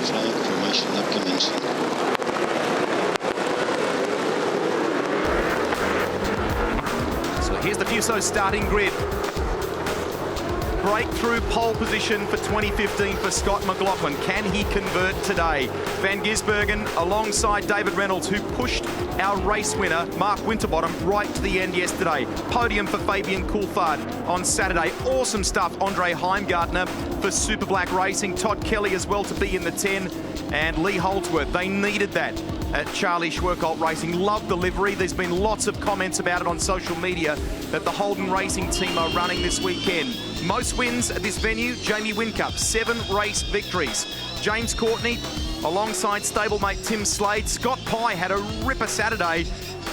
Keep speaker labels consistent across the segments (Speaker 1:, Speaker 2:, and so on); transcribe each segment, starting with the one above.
Speaker 1: Flag formation have commenced.
Speaker 2: So here's the Fuso starting grid. Breakthrough pole position for 2015 for Scott McLaughlin. Can he convert today? Van Gisbergen alongside David Reynolds, who pushed our race winner, Mark Winterbottom, right to the end yesterday. Podium for Fabian Coulthard on Saturday. Awesome stuff. Andre Heimgartner for Super Black Racing. Todd Kelly as well to be in the 10. And Lee Holdsworth. They needed that at Charlie Schwerkolt Racing. Love the livery. There's been lots of comments about it on social media that the Holden Racing team are running this weekend. Most wins at this venue, Jamie Whincup, 7 race victories. James Courtney alongside stablemate Tim Slade. Scott Pye had a ripper Saturday,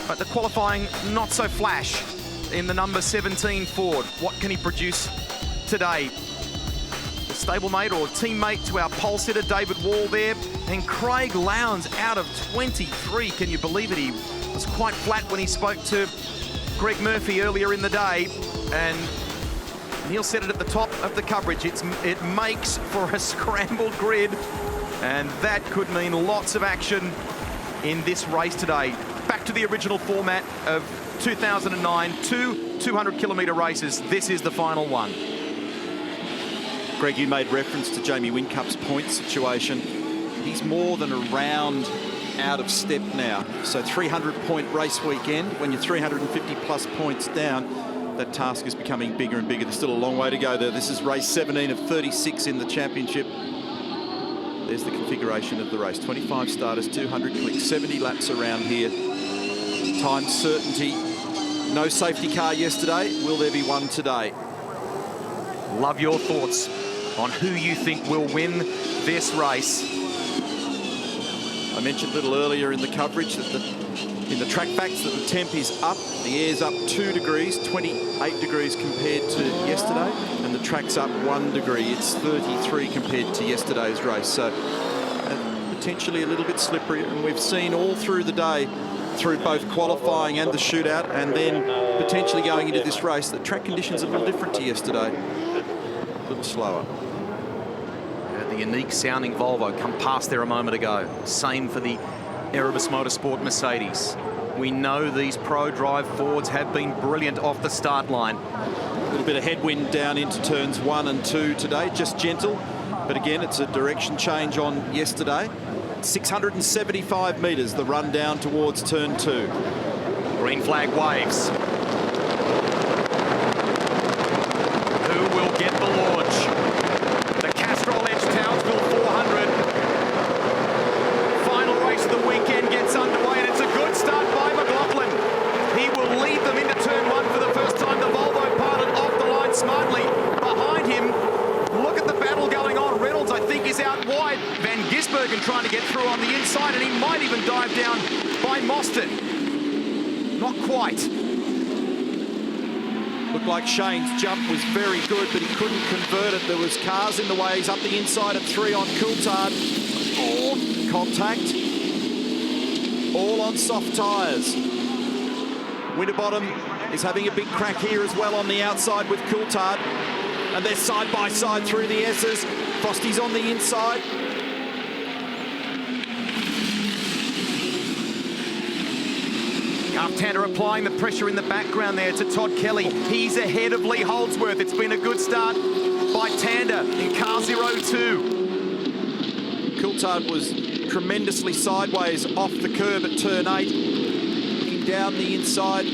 Speaker 2: but the qualifying not so flash in the number 17 Ford. What can he produce today? The stablemate or teammate to our pole sitter, David Wall there. And Craig Lowndes out of 23. Can you believe it? He was quite flat when he spoke to Greg Murphy earlier in the day. And Neil said it at the top of the coverage. It makes for a scrambled grid. And that could mean lots of action in this race today. Back to the original format of 2009, 2 200-kilometre races. This is the final one.
Speaker 3: Greg, you made reference to Jamie Whincup's point situation. He's more than a round out of step now. So 300-point race weekend, when you're 350-plus points down, that task is becoming bigger and bigger. There's still a long way to go there. This is race 17 of 36 in the championship. There's the configuration of the race. 25 starters, 200 clicks, 70 laps around here. Time certainty. No safety car yesterday. Will there be one today?
Speaker 2: Love your thoughts on who you think will win this race.
Speaker 3: I mentioned a little earlier in the coverage that in the track facts that the temp is up. The air's up 2 degrees, 28 degrees compared to yesterday, and the track's up 1 degree. It's 33 compared to yesterday's race. So potentially a little bit slippery, and we've seen all through the day, through both qualifying and the shootout, and then potentially going into this race, the track conditions are a little different to yesterday. A little slower.
Speaker 2: The unique sounding Volvo come past there a moment ago. Same for the Erebus Motorsport Mercedes. We know these Pro Drive Fords have been brilliant off the start line.
Speaker 3: A little bit of headwind down into turns 1 and 2 today, just gentle. But again, it's a direction change on yesterday. 675 metres, the run down towards turn 2.
Speaker 2: Green flag waves. Who will get the launch? The Castrol Edge Townsville 400. Final race of the weekend gets underway, and it's a good start by McLaughlin. He will lead them into turn 1 for the first time. The Volvo pilot off the line smartly. Behind him, look at the battle going on. Reynolds, I think, is out wide. Van Gisbergen trying to get through on the inside, and he might even dive down by Mostert. Not quite.
Speaker 3: Looked like Shane's jump was very good, but he couldn't convert it. There was cars in the way. He's up the inside at 3 on Coulthard. Oh, contact. All on soft tyres. Winterbottom is having a big crack here as well on the outside with Coulthard. And they're side by side through the S's. Frosty's on the inside.
Speaker 2: Tander applying the pressure in the background there to Todd Kelly. He's ahead of Lee Holdsworth. It's been a good start by Tander in car 02.
Speaker 3: Coulthard was tremendously sideways off the curb at turn 8. Looking down the inside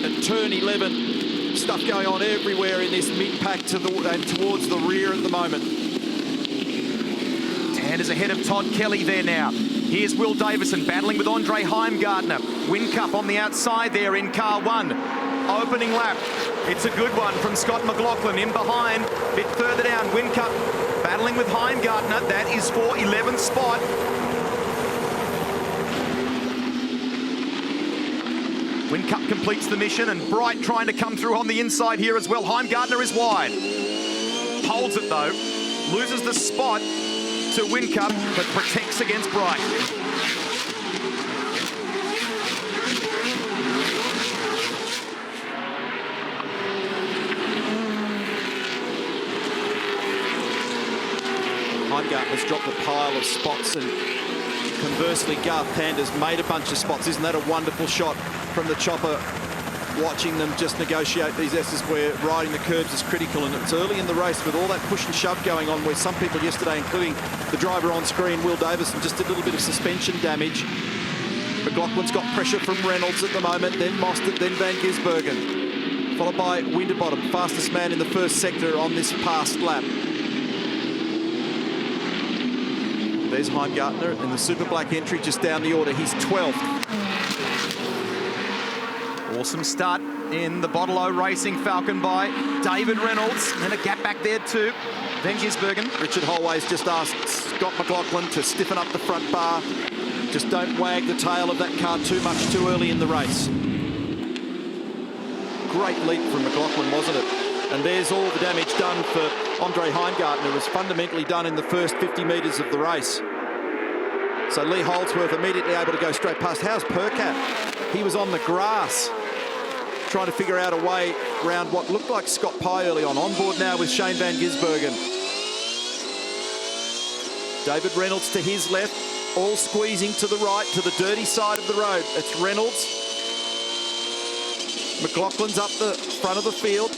Speaker 3: at turn 11. Stuff going on everywhere in this mid-pack and towards the rear at the moment.
Speaker 2: Tander's ahead of Todd Kelly there now. Here's Will Davison battling with Andre Heimgartner. Whincup on the outside there in car 1. Opening lap. It's a good one from Scott McLaughlin in behind. Bit further down, Whincup battling with Heimgartner. That is for 11th spot. Whincup completes the mission, and Bright trying to come through on the inside here as well. Heimgartner is wide. Holds it though. Loses the spot to Whincup, but protects against Bright.
Speaker 3: Heimgartner's dropped a pile of spots, and conversely, Garth Tander's made a bunch of spots. Isn't that a wonderful shot from the chopper? Watching them just negotiate these S's where riding the curbs is critical, and it's early in the race with all that push and shove going on, where some people yesterday, including the driver on screen, Will Davison, just did a little bit of suspension damage. McLaughlin's got pressure from Reynolds at the moment, then Mostert, then Van Gisbergen, followed by Winterbottom, fastest man in the first sector on this past lap. There's Heimgartner in the Super Black entry just down the order. He's 12th.
Speaker 2: Awesome start in the Bottle-O Racing Falcon by David Reynolds. And a gap back there to Van Gisbergen.
Speaker 3: Richard Holway's just asked Scott McLaughlin to stiffen up the front bar. Just don't wag the tail of that car too much too early in the race. Great leap from McLaughlin, wasn't it? And there's all the damage done for Andre Heimgartner. It was fundamentally done in the first 50 metres of the race. So Lee Holdsworth immediately able to go straight past. How's Percat? He was on the grass, trying to figure out a way around what looked like Scott Pye early on. On board now with Shane Van Gisbergen. David Reynolds to his left, all squeezing to the right, to the dirty side of the road. It's Reynolds. McLaughlin's up the front of the field.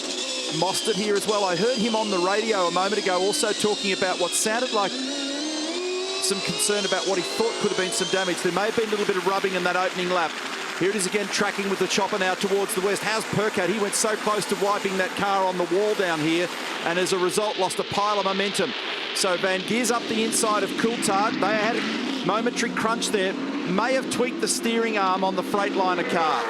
Speaker 3: Mostert here as well. I heard him on the radio a moment ago also talking about what sounded like some concern about what he thought could have been some damage. There may have been a little bit of rubbing in that opening lap. Here it is again, tracking with the chopper now towards the west. How's Percat? He went so close to wiping that car on the wall down here, and as a result lost a pile of momentum. So Van Gies up the inside of Coulthard. They had a momentary crunch there. May have tweaked the steering arm on the Freightliner car.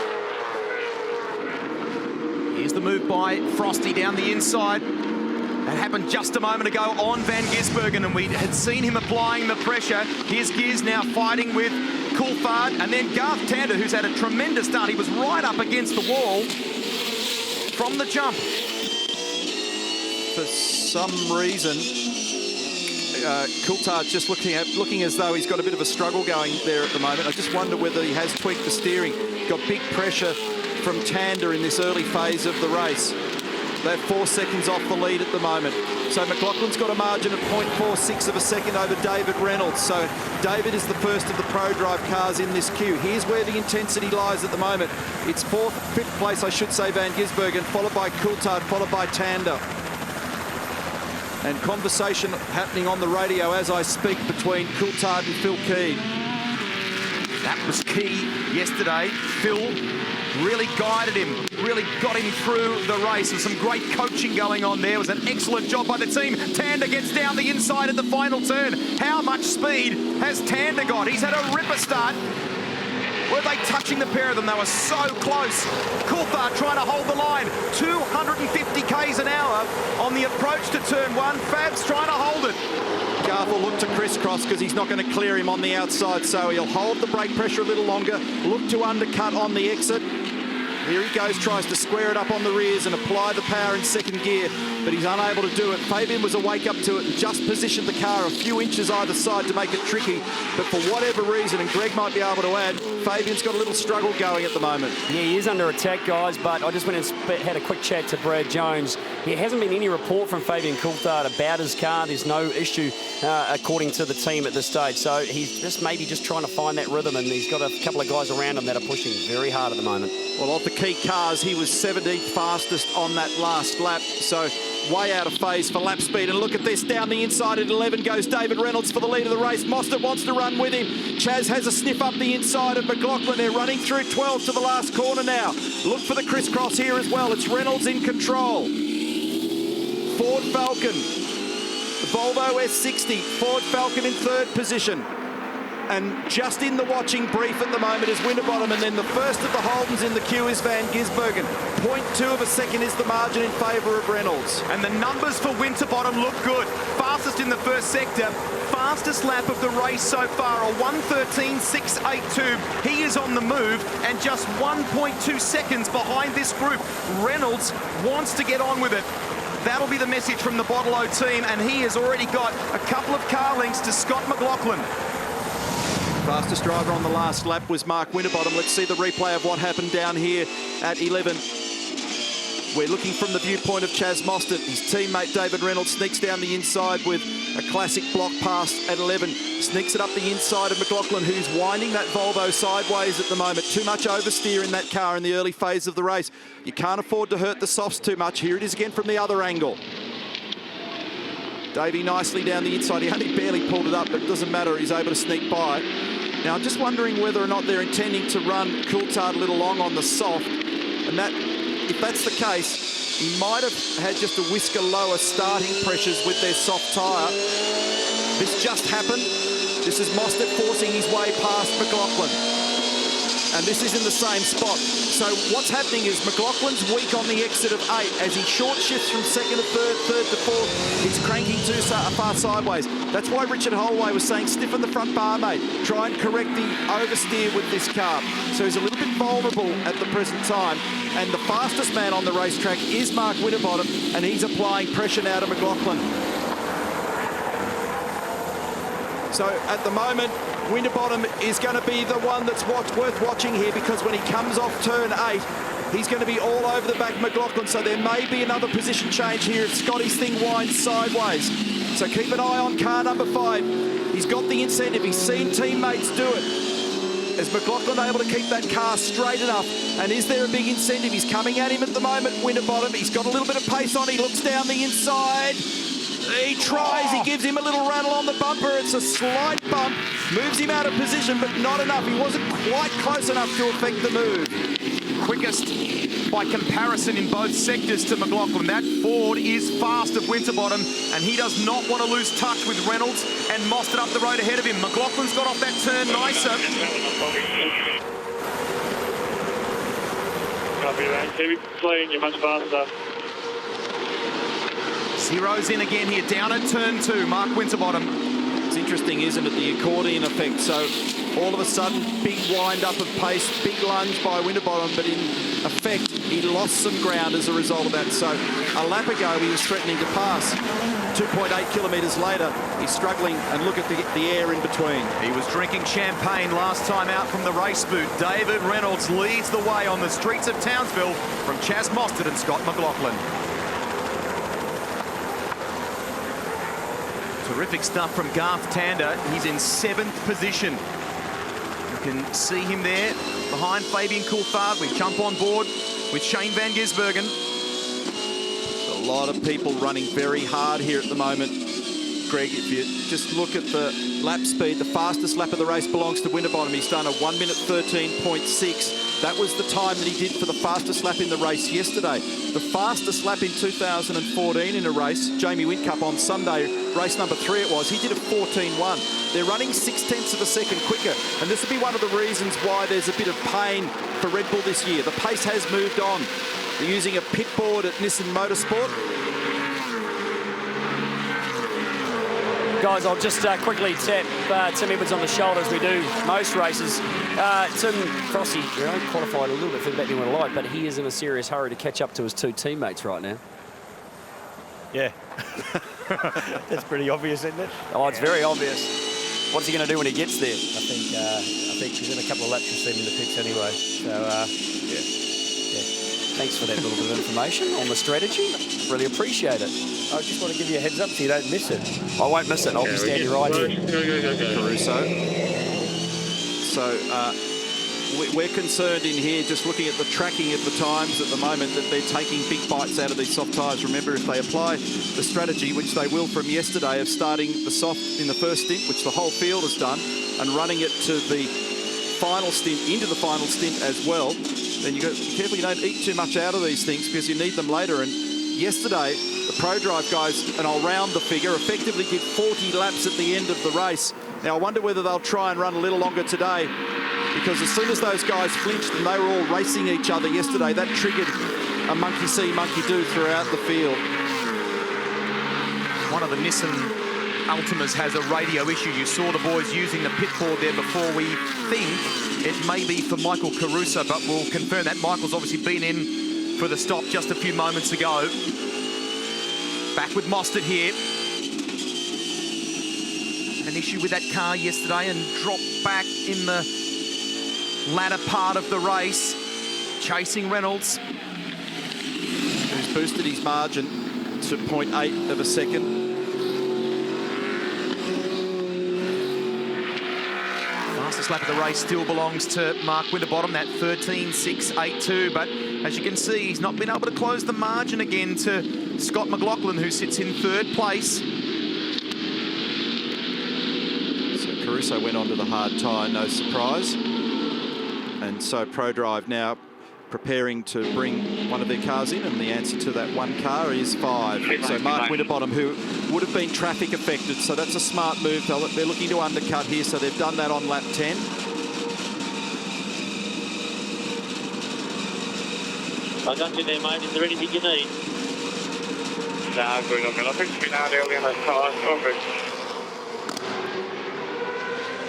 Speaker 2: Here's the move by Frosty down the inside. That happened just a moment ago on Van Gisbergen, and we had seen him applying the pressure. Here's Gies now fighting with Coulthard, and then Garth Tander, who's had a tremendous start. He was right up against the wall from the jump.
Speaker 3: For some reason, Coulthard's just looking as though he's got a bit of a struggle going there at the moment. I just wonder whether he has tweaked the steering. Got big pressure from Tander in this early phase of the race. They're 4 seconds off the lead at the moment. So McLaughlin's got a margin of 0.46 of a second over David Reynolds. So David is the first of the Pro Drive cars in this queue. Here's where the intensity lies at the moment. It's fifth place, I should say, Van Gisbergen, followed by Coulthard, followed by Tander. And conversation happening on the radio as I speak between Coulthard and Phil Key.
Speaker 2: That was key yesterday. Phil really guided him, really got him through the race. There's some great coaching going on there. It was an excellent job by the team. Tander gets down the inside at the final turn. How much speed has Tander got? He's had a ripper start. Were they touching the pair of them? They were so close. Coulthard trying to hold the line. 250 k's an hour on the approach to turn one. Fab's trying to hold it.
Speaker 3: Garth will look to crisscross because he's not going to clear him on the outside, so he'll hold the brake pressure a little longer, look to undercut on the exit. Here he goes, tries to square it up on the rears and apply the power in second gear, but he's unable to do it. Fabian was awake up to it and just positioned the car a few inches either side to make it tricky, but for whatever reason, and Greg might be able to add, Fabian's got a little struggle going at the moment.
Speaker 4: Yeah, he is under attack, guys, but I just went and had a quick chat to Brad Jones. There hasn't been any report from Fabian Coulthard about his car. There's no issue, according to the team at this stage. So he's just maybe just trying to find that rhythm, and he's got a couple of guys around him that are pushing very hard at the moment.
Speaker 3: Well, of the key cars, he was 17th fastest on that last lap, so way out of phase for lap speed. And look at this, down the inside at 11 goes David Reynolds for the lead of the race. Mostert wants to run with him. Chaz has a sniff up the inside of McLaughlin. They're running through 12 to the last corner now. Look for the crisscross here as well. It's Reynolds in control. Ford Falcon, the Volvo S60, Ford Falcon in third position. And just in the watching brief at the moment is Winterbottom, and then the first of the Holdens in the queue is Van Gisbergen. 0.2 of a second is the margin in favour of Reynolds.
Speaker 2: And the numbers for Winterbottom look good. Fastest in the first sector, fastest lap of the race so far, a 1:13.682. He is on the move and just 1.2 seconds behind this group. Reynolds wants to get on with it. That'll be the message from the Bottle-O team, and he has already got a couple of car lengths to Scott McLaughlin.
Speaker 3: Fastest driver on the last lap was Mark Winterbottom. Let's see the replay of what happened down here at 11. We're looking from the viewpoint of Chaz Mostert. His teammate David Reynolds sneaks down the inside with a classic block pass at 11. Sneaks it up the inside of McLaughlin, who's winding that Volvo sideways at the moment. Too much oversteer in that car in the early phase of the race. You can't afford to hurt the softs too much. Here it is again from the other angle. Davey nicely down the inside. He only barely pulled it up, but it doesn't matter. He's able to sneak by. Now, I'm just wondering whether or not they're intending to run Coulthard a little long on the soft. And that, if that's the case, he might have had just a whisker lower starting pressures with their soft tyre. This just happened. This is Mostert forcing his way past McLaughlin. And this is in the same spot. So what's happening is McLaughlin's weak on the exit of 8. As he short shifts from second to third, third to fourth, he's cranking too far sideways. That's why Richard Holloway was saying, stiffen the front bar, mate. Try and correct the oversteer with this car. So he's a little bit vulnerable at the present time. And the fastest man on the racetrack is Mark Winterbottom, and he's applying pressure now to McLaughlin. So at the moment, Winterbottom is going to be the one that's worth watching here, because when he comes off turn 8, he's going to be all over the back of McLaughlin. So there may be another position change here if Scotty's thing winds sideways. So keep an eye on car number 5. He's got the incentive. He's seen teammates do it. Is McLaughlin able to keep that car straight enough? And is there a big incentive? He's coming at him at the moment, Winterbottom. He's got a little bit of pace on. He looks down the inside. He tries, he gives him a little rattle on the bumper. It's a slight bump, moves him out of position, but not enough. He wasn't quite close enough to affect the move.
Speaker 2: Quickest by comparison in both sectors to McLaughlin. That Ford is fast of Winterbottom, and he does not want to lose touch with Reynolds and Mostert up the road ahead of him. McLaughlin's got off that turn nicer.
Speaker 5: Copy that. Keep playing, you're much faster.
Speaker 2: Zeroes in again here, down at turn 2, Mark Winterbottom.
Speaker 3: It's interesting, isn't it, the accordion effect. So all of a sudden, big wind up of pace, big lunge by Winterbottom, but in effect, he lost some ground as a result of that. So a lap ago, he was threatening to pass. 2.8 kilometres later, he's struggling, and look at the air in between.
Speaker 2: He was drinking champagne last time out from the race boot. David Reynolds leads the way on the streets of Townsville from Chaz Mostert and Scott McLaughlin. Terrific stuff from Garth Tander. He's in 7th position. You can see him there behind Fabian Coulthard. We jump on board with Shane Van Gisbergen.
Speaker 3: A lot of people running very hard here at the moment. Greg, if you just look at the lap speed, the fastest lap of the race belongs to Winterbottom. He's done a 1 minute 13.6. That was the time that he did for the fastest lap in the race yesterday. The fastest lap in 2014 in a race, Jamie Whincup on Sunday, race number 3 it was, he did a 14.1. They're running 0.6 of a second quicker, and this will be one of the reasons why there's a bit of pain for Red Bull this year. The pace has moved on. They're using a pit board at Nissan Motorsport.
Speaker 4: Guys, I'll just quickly tap Tim Edwards on the shoulder as we do most races. Tim Crossy, qualified a little bit further back than we would like, but he is in a serious hurry to catch up to his 2 teammates right now.
Speaker 6: Yeah. That's pretty obvious, isn't it?
Speaker 4: Oh, it's very obvious. What's he going to do when he gets there?
Speaker 6: I think he's in a couple of laps you'll see him in the pits anyway. So, yeah.
Speaker 4: Thanks for that little bit of information on the strategy. Really appreciate it.
Speaker 6: I just want to give you a heads up so you don't miss it.
Speaker 4: I won't miss it. I'll be standing right here.
Speaker 5: Go.
Speaker 3: Caruso. So we're concerned in here, just looking at the tracking of the times at the moment, that they're taking big bites out of these soft tyres. Remember, if they apply the strategy, which they will from yesterday, of starting the soft in the first stint, which the whole field has done, and running it to the final stint, into the final stint as well, then you've got to be careful you don't eat too much out of these things, because you need them later. And yesterday, the ProDrive guys, and I'll round the figure, effectively did 40 laps at the end of the race. Now, I wonder whether they'll try and run a little longer today, because as soon as those guys flinched and they were all racing each other yesterday, that triggered a monkey see, monkey do throughout the field.
Speaker 2: One of the Nissan Altimas has a radio issue. You saw the boys using the pit board there before. We think it may be for Michael Caruso, but we'll confirm that. Michael's obviously been in for the stop just a few moments ago. Back with Mostert here. An issue with that car yesterday and dropped back in the latter part of the race, chasing Reynolds.
Speaker 3: boosted his margin to 0.8 of a second.
Speaker 2: Fastest lap of the race still belongs to Mark Winterbottom, that 13.682. But as you can see, he's not been able to close the margin again to Scott McLaughlin, who sits in third place.
Speaker 3: So Caruso went on to the hard tyre, no surprise. And so ProDrive now preparing to bring one of their cars in, and the answer to that one car is 5. So Mark Winterbottom, who would have been traffic affected, so that's a smart move. They're looking to undercut here, so they've done that on lap 10.
Speaker 5: I got you there, mate. Is there anything you need? Nah, good. I think it's been out early on those tyres. All good.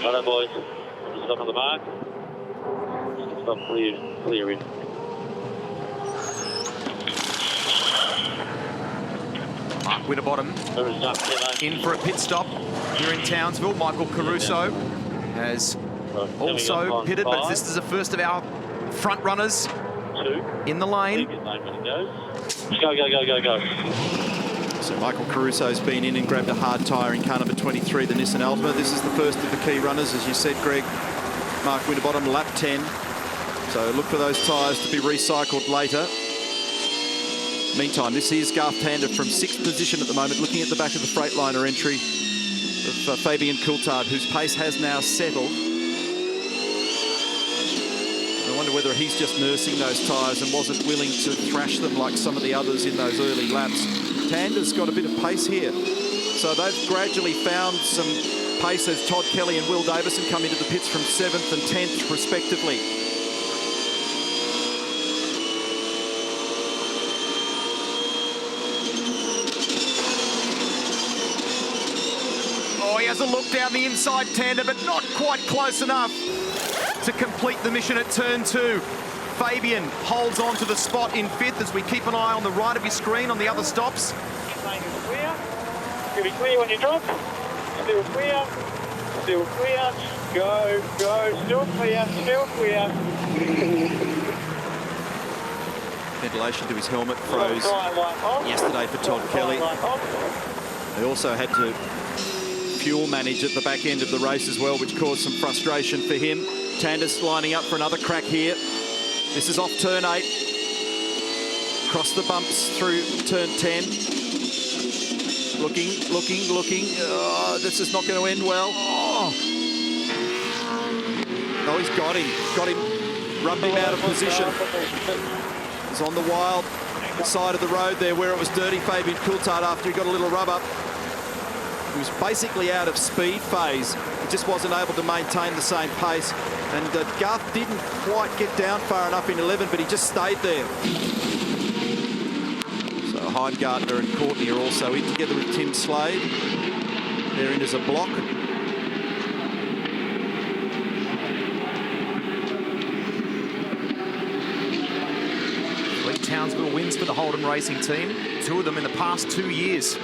Speaker 5: Righto, boys. Stop on the mark. Stop clear in.
Speaker 2: Mark Winterbottom in for a pit stop here in Townsville. Michael Caruso has also pitted, but this is the first of our front runners in the lane.
Speaker 5: Go.
Speaker 3: So Michael Caruso's been in and grabbed a hard tyre in car number 23, the Nissan Altima. This is the first of the key runners, as you said, Greg. Mark Winterbottom, lap 10. So look for those tyres to be recycled later. Meantime, this is Garth Tander from 6th position at the moment, looking at the back of the Freightliner entry of Fabian Coulthard, whose pace has now settled. I wonder whether he's just nursing those tyres and wasn't willing to thrash them like some of the others in those early laps. Tander's got a bit of pace here. So they've gradually found some pace as Todd Kelly and Will Davison come into the pits from 7th and 10th respectively.
Speaker 2: Oh, he has a look down the inside, Tander, but not quite close enough to complete the mission at turn 2. Fabian holds on to the spot in 5th as we keep an eye on the right of your screen on the other stops.
Speaker 5: Clear. You'll be clear when you drop. Still clear. Still clear. Go. Still clear.
Speaker 3: Ventilation to his helmet froze yesterday for Todd Kelly. They also had to fuel manage at the back end of the race as well, which caused some frustration for him. Tander's lining up for another crack here. This is off turn 8. Across the bumps through turn 10. Looking. Oh, this is not going to end well. Oh, he's got him. Rubbed him out of position. He's on the wild side of the road there where it was dirty. Fabian Coulthard, after he got a little rub up, he was basically out of speed phase. He just wasn't able to maintain the same pace. And Garth didn't quite get down far enough in 11, but he just stayed there. So Heimgartner and Courtney are also in together with Tim Slade. They're in as a block.
Speaker 2: 3 Townsville wins for the Holden Racing team. 2 of them in the past 2 years.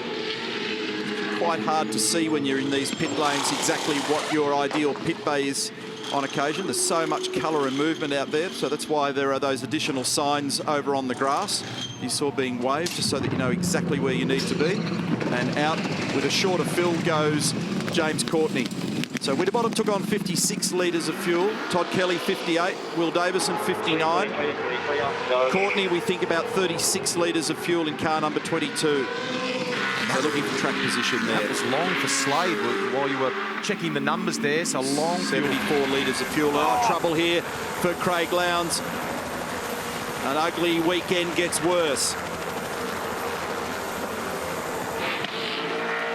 Speaker 3: Quite hard to see when you're in these pit lanes exactly what your ideal pit bay is on occasion. There's so much colour and movement out there, so that's why there are those additional signs over on the grass you saw being waved, just so that you know exactly where you need to be. And out with a shorter fill goes James Courtney. So Winterbottom took on 56 litres of fuel, Todd Kelly 58, Will Davison 59. Courtney, we think about 36 litres of fuel in car number 22. So looking for track position there.
Speaker 2: That was long for Slade while you were checking the numbers there. So long.
Speaker 3: 74 litres of fuel. Oh, trouble here for Craig Lowndes. An ugly weekend gets worse.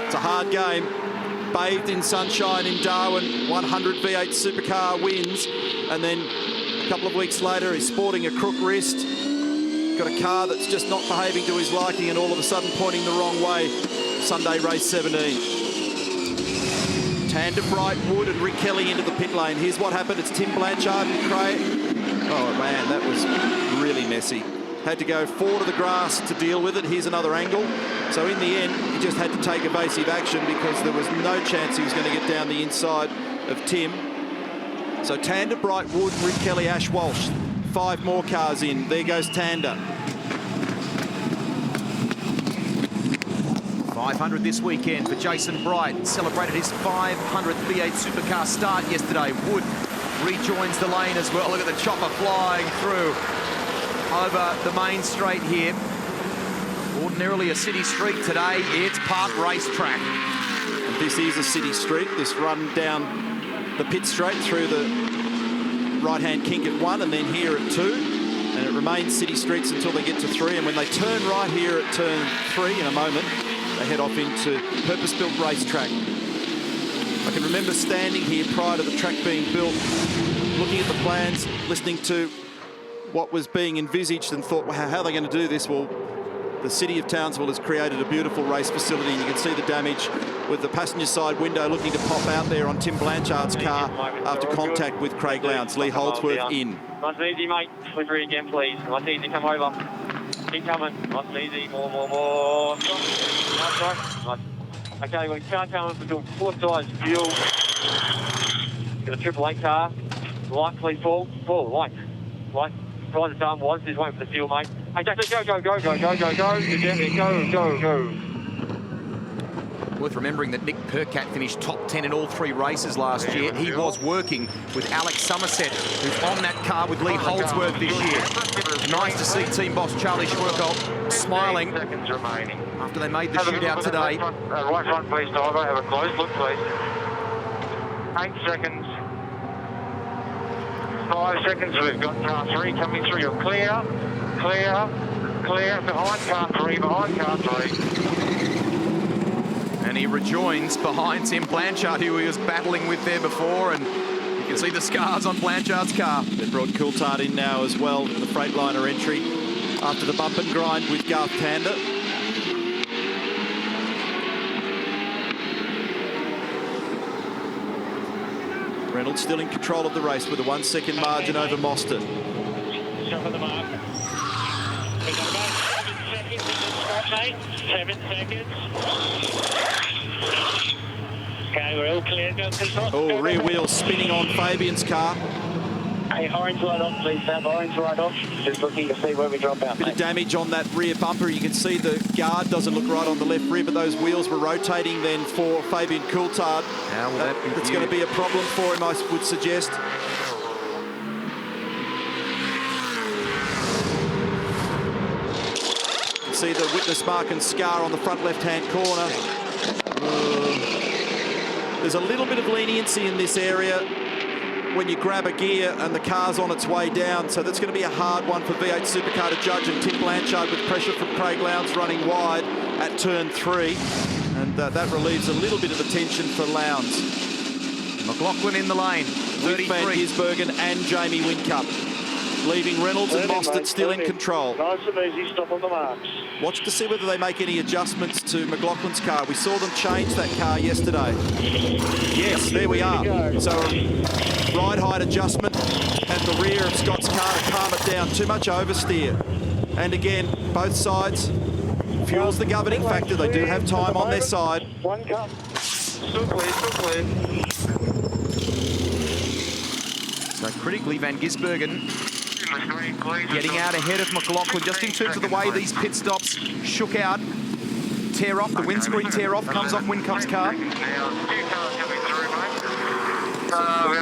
Speaker 3: It's a hard game. Bathed in sunshine in Darwin. 100 V8 supercar wins. And then a couple of weeks later, he's sporting a crook wrist. Got a car that's just not behaving to his liking and all of a sudden pointing the wrong way. Sunday race 17. Tander, Bright, Wood and Rick Kelly into the pit lane. Here's what happened. It's Tim Blanchard and Craig. Oh, man, that was really messy. Had to go 4 to the grass to deal with it. Here's another angle. So in the end, he just had to take evasive action because there was no chance he was going to get down the inside of Tim. So Tander, Bright, Wood, Rick Kelly, Ash Walsh. 5 more cars in. There goes Tander.
Speaker 2: 500 this weekend for Jason Bright. Celebrated his 500th V8 Supercar start yesterday. Wood rejoins the lane as well. Look at the chopper flying through over the main straight here. Ordinarily a city street, today it's Park Racetrack.
Speaker 3: And this is a city street. This run down the pit straight through the right-hand kink at 1 and then here at 2. And it remains city streets until they get to 3. And when they turn right here at turn 3 in a moment, they head off into purpose-built racetrack. I can remember standing here prior to the track being built, looking at the plans, listening to what was being envisaged and thought, well, how are they going to do this? Well, the city of Townsville has created a beautiful race facility, and you can see the damage with the passenger side window looking to pop out there on Tim Blanchard's car after contact with Craig Lowndes. Lee Holdsworth in.
Speaker 5: Nice and easy, mate. Slippery again, please. Nice and easy, come over. Keep coming. Nice and easy. More. Nice. Okay, we can't come up until 4 sides fuel. Got a Triple A car. Light, please, Paul. Paul, light. Try the time was. Just waiting for the fuel, mate. Hey, Jackson, go. Go.
Speaker 2: Worth remembering that Nick Percat finished top 10 in all 3 races last year. He was working with Alex Somerset, who's on that car with Lee Holdsworth this year. Nice to see team boss Charlie Schwerkolt smiling after they made the shootout today.
Speaker 5: Right front, please, driver. Have a close look, please. 8 seconds. 5 seconds. We've got car 3 coming through. You're clear. Behind car 3.
Speaker 2: And he rejoins behind Tim Blanchard, who he was battling with there before, and you can see the scars on Blanchard's car.
Speaker 3: They brought Coulthard in now as well for the Freightliner entry after the bump and grind with Garth Tander. Reynolds still in control of the race with a 1 second margin over Mostert.
Speaker 5: Jump on the mark. We've got about 7 seconds in the stop, mate. 7 seconds. Okay, we're all clear. Go control.
Speaker 3: Oh, rear wheel spinning on Fabian's car.
Speaker 5: Hey, orange light off, please, Sam. Orange light off. Just looking to see where we drop out,
Speaker 3: Bit
Speaker 5: mate.
Speaker 3: of damage on that rear bumper. You can see the guard doesn't look right on the left rear, but those wheels were rotating then for Fabian Coulthard.
Speaker 2: How will that be
Speaker 3: That's
Speaker 2: viewed?
Speaker 3: going to be a problem for him, I would suggest. You can see the witness mark and scar on the front left-hand corner. There's a little bit of leniency in this area when you grab a gear and the car's on its way down, so that's going to be a hard one for V8 Supercar to judge, and Tim Blanchard with pressure from Craig Lowndes running wide at turn 3, and that relieves a little bit of the tension for Lowndes.
Speaker 2: McLaughlin in the lane,
Speaker 3: With Van
Speaker 2: 33.
Speaker 3: Gisbergen and Jamie Whincup, leaving Reynolds and Mostert still in control.
Speaker 5: Nice and easy, stop on the marks.
Speaker 3: Watch to see whether they make any adjustments to McLaughlin's car. We saw them change that car yesterday. Yes, there we are. So a ride height adjustment at the rear of Scott's car to calm it down. Too much oversteer. And again, both sides. Fuel's the governing factor. They do have time on their side.
Speaker 5: One cup. Still clear.
Speaker 2: So critically, Van Gisbergen getting out ahead of McLaughlin, just in terms of the way these pit stops shook out. Tear off, the windscreen tear off, comes off Whincup's car.
Speaker 3: Looks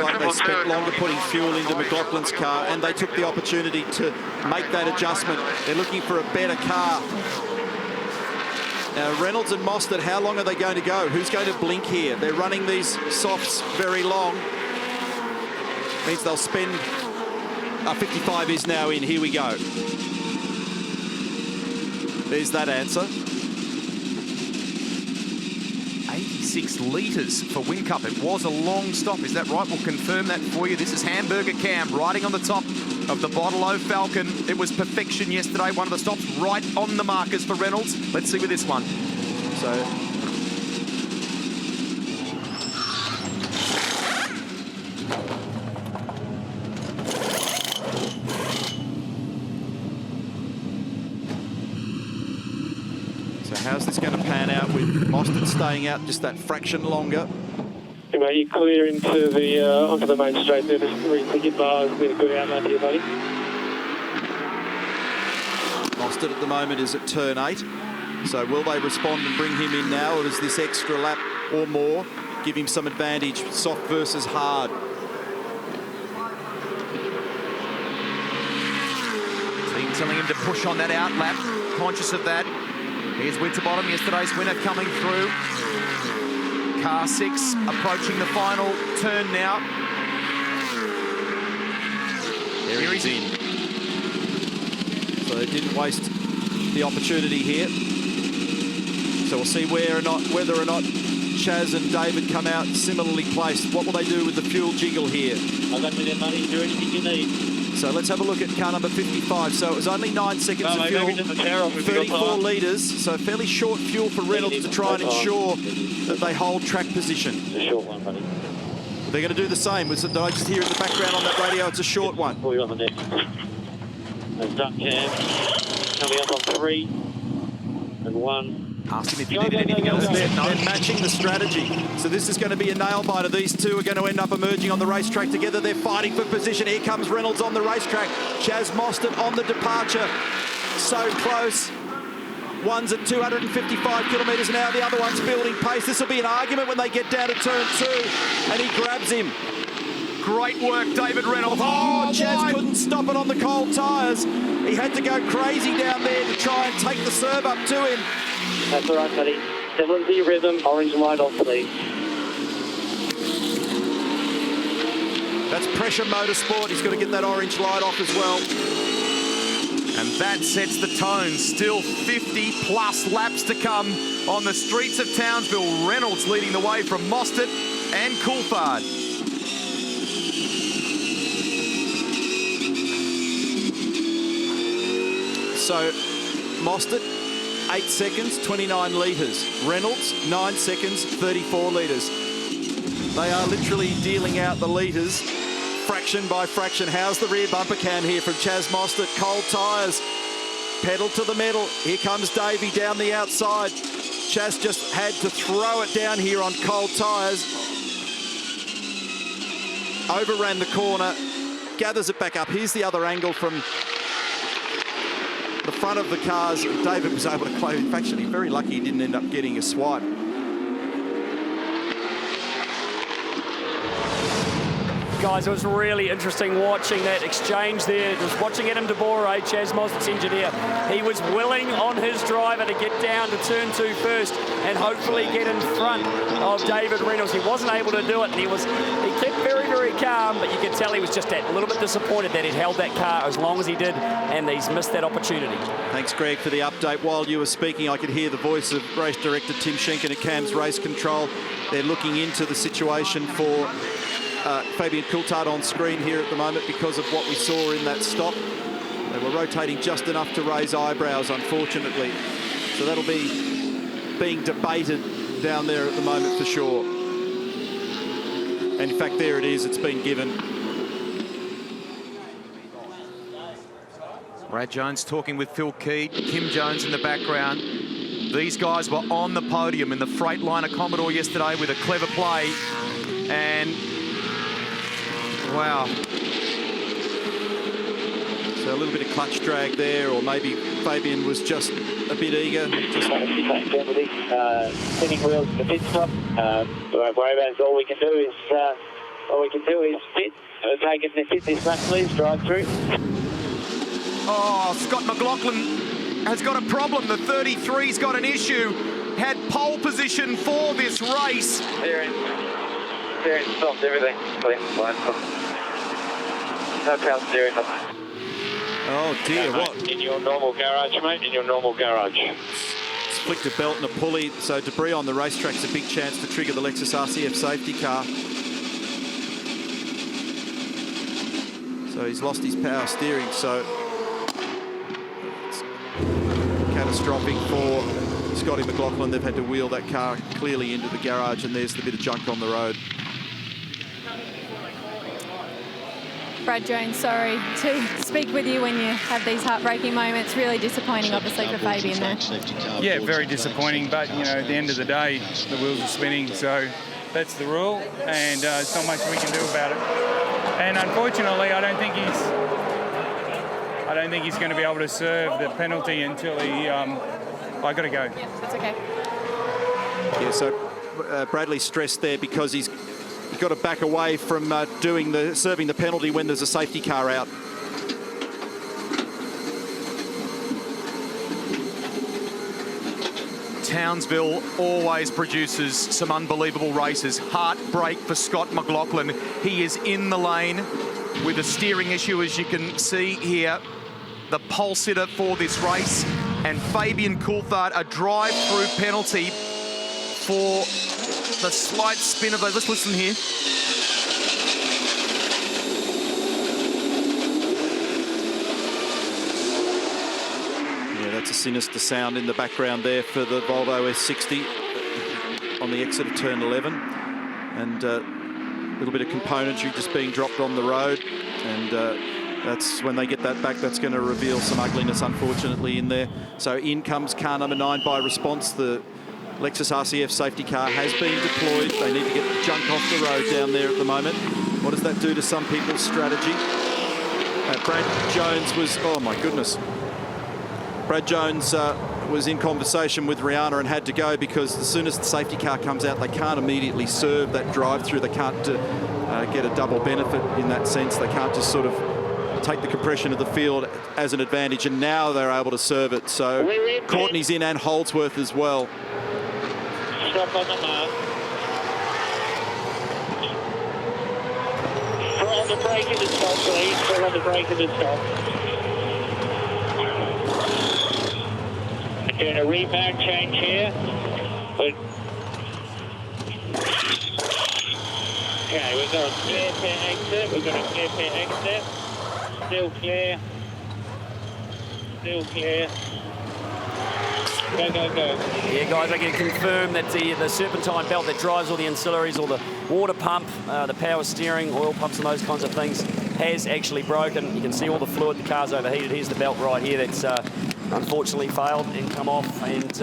Speaker 3: like they spent longer putting fuel into McLaughlin's car, and they took the opportunity to make that adjustment. They're looking for a better car. Now, Reynolds and Mostert, how long are they going to go? Who's going to blink here? They're running these softs very long. Means they'll spend... 55 is now in. Here we go. There's that answer.
Speaker 2: 86 litres for Whincup. It was a long stop. Is that right? We'll confirm that for you. This is Hamburger Cam riding on the top of the Bottle O Falcon. It was perfection yesterday. One of the stops right on the markers for Reynolds. Let's see with this one.
Speaker 3: So how's this going to pan out with Mostert staying out just that fraction longer?
Speaker 5: Anyway, you clear into the onto the main straight there. Just re-ticket bars. Bit of good outlet here, buddy.
Speaker 3: Mostert at the moment is at turn 8. So will they respond and bring him in now, or does this extra lap or more give him some advantage? Soft versus hard.
Speaker 2: Team telling him to push on that out lap, conscious of that. Here's Winterbottom, yesterday's winner, coming through. Car 6 approaching the final turn now. Here he's in.
Speaker 3: So they didn't waste the opportunity here. So we'll see whether or not Chaz and David come out similarly placed. What will they do with the fuel jiggle here?
Speaker 5: I've got the money, do anything you need.
Speaker 3: So let's have a look at car number 55. So it was only 9 seconds of fuel, 34 litres. So fairly short fuel for Reynolds to try and ensure that they hold track position.
Speaker 5: It's a short one, buddy.
Speaker 3: They're going to do the same. Did I just hear in the background on that radio? It's a short one.
Speaker 5: Pull you on the neck. There's duck cam. Coming up on 3 and 1.
Speaker 2: Asked him if he needed anything else.
Speaker 3: They're matching the strategy. So this is going to be a nail-biter. These two are going to end up emerging on the racetrack together. They're fighting for position. Here comes Reynolds on the racetrack. Chaz Mostert on the departure. So close. One's at 255 kilometres an hour. The other one's building pace. This will be an argument when they get down to turn 2. And he grabs him.
Speaker 2: Great work, David Reynolds.
Speaker 3: Oh, Chaz couldn't stop it on the cold tyres. He had to go crazy down there to try and take the serve up to him.
Speaker 5: That's all right, buddy. Settle into your rhythm. Orange light off, please.
Speaker 3: That's pressure motorsport. He's got to get that orange light off as well.
Speaker 2: And that sets the tone. Still 50-plus laps to come on the streets of Townsville. Reynolds leading the way from Mostert and Coulthard.
Speaker 3: So, Mostert, 8 seconds, 29 litres. Reynolds, 9 seconds, 34 litres. They are literally dealing out the litres, fraction by fraction. How's the rear bumper cam here from Chaz Mostert? Cold tyres, pedal to the metal. Here comes Davey down the outside. Chaz just had to throw it down here on cold tyres. Overran the corner, gathers it back up. Here's the other angle from the front of the cars. David was able to close. Actually, very lucky he didn't end up getting a swipe.
Speaker 4: Guys, it was really interesting watching that exchange there. Just watching Adam DeBore, Chaz Mostert's engineer. He was willing on his driver to get down to turn 2 first and hopefully get in front of David Reynolds. He wasn't able to do it, and he kept very, very calm, but you could tell he was just a little bit disappointed that he'd held that car as long as he did, and he's missed that opportunity.
Speaker 3: Thanks, Greg, for the update. While you were speaking, I could hear the voice of race director Tim Schenken at Cam's Race Control. They're looking into the situation for Fabian Coulthard on screen here at the moment because of what we saw in that stop. They were rotating just enough to raise eyebrows, unfortunately. So that'll be being debated down there at the moment for sure. And in fact, there it is. It's been given.
Speaker 2: Brad Jones talking with Phil Keed, Kim Jones in the background. These guys were on the podium in the Freightliner Commodore yesterday with a clever play. And wow.
Speaker 3: So a little bit of clutch drag there, or maybe Fabian was just a bit eager.
Speaker 5: Spinning wheels in the pit stop. Don't worry about it. All we can do is fit. Take it in the pit this lap, please. Drive through.
Speaker 2: Oh, Scott McLaughlin has got a problem. The 33's got an issue. Had pole position for this race.
Speaker 5: Steering, stopped everything. Clean, line stop. No power steering.
Speaker 3: Oh dear, what?
Speaker 5: In your normal garage, mate, in your normal garage.
Speaker 3: It's flicked a belt and a pulley, so debris on the racetrack's a big chance to trigger the Lexus RCF safety car. So he's lost his power steering, so it's catastrophic for Scotty McLaughlin. They've had to wheel that car clearly into the garage, and there's the bit of junk on the road.
Speaker 7: Brad Jones, sorry to speak with you when you have these heartbreaking moments. Really disappointing, obviously, for Fabian there.
Speaker 8: Yeah, very disappointing, but, you know, at the end of the day, the wheels are spinning, so that's the rule, and there's not much we can do about it. And unfortunately, I don't think he's going to be able to serve the penalty until he I got to go.
Speaker 7: Yeah, that's okay.
Speaker 3: Yeah, so Bradley stressed there because he's got to back away from serving the penalty when there's a safety car out.
Speaker 2: Townsville always produces some unbelievable races. Heartbreak for Scott McLaughlin. He is in the lane with a steering issue, as you can see here. The pole sitter for this race. And Fabian Coulthard, a drive-through penalty for the slight spin of those. Let's listen here.
Speaker 3: Yeah, that's a sinister sound in the background there for the Volvo S60 on the exit of turn 11. And a little bit of componentry just being dropped on the road. And that's when they get that back, that's going to reveal some ugliness, unfortunately, in there. So in comes car number 9 by response. The Lexus RCF safety car has been deployed. They need to get the junk off the road down there at the moment. What does that do to some people's strategy? Brad Jones was, oh my goodness. Brad Jones was in conversation with Rihanna and had to go because as soon as the safety car comes out, they can't immediately serve that drive-through. They can't get a double benefit in that sense. They can't just sort of take the compression of the field as an advantage, and now they're able to serve it. So Courtney's in and Holdsworth as well.
Speaker 5: Stop on the mark. Put on the brake and stop, please. Put on the brake and stop. Doing a repack change here. Okay, we've got a clear pit exit. We've got a clear pit exit. Still clear. Still clear. Go, go, go.
Speaker 4: Yeah, guys, I can confirm that the serpentine belt that drives all the ancillaries, all the water pump, the power steering, oil pumps and those kinds of things has actually broken. You can see all the fluid, the car's overheated. Here's the belt right here that's unfortunately failed and come off. And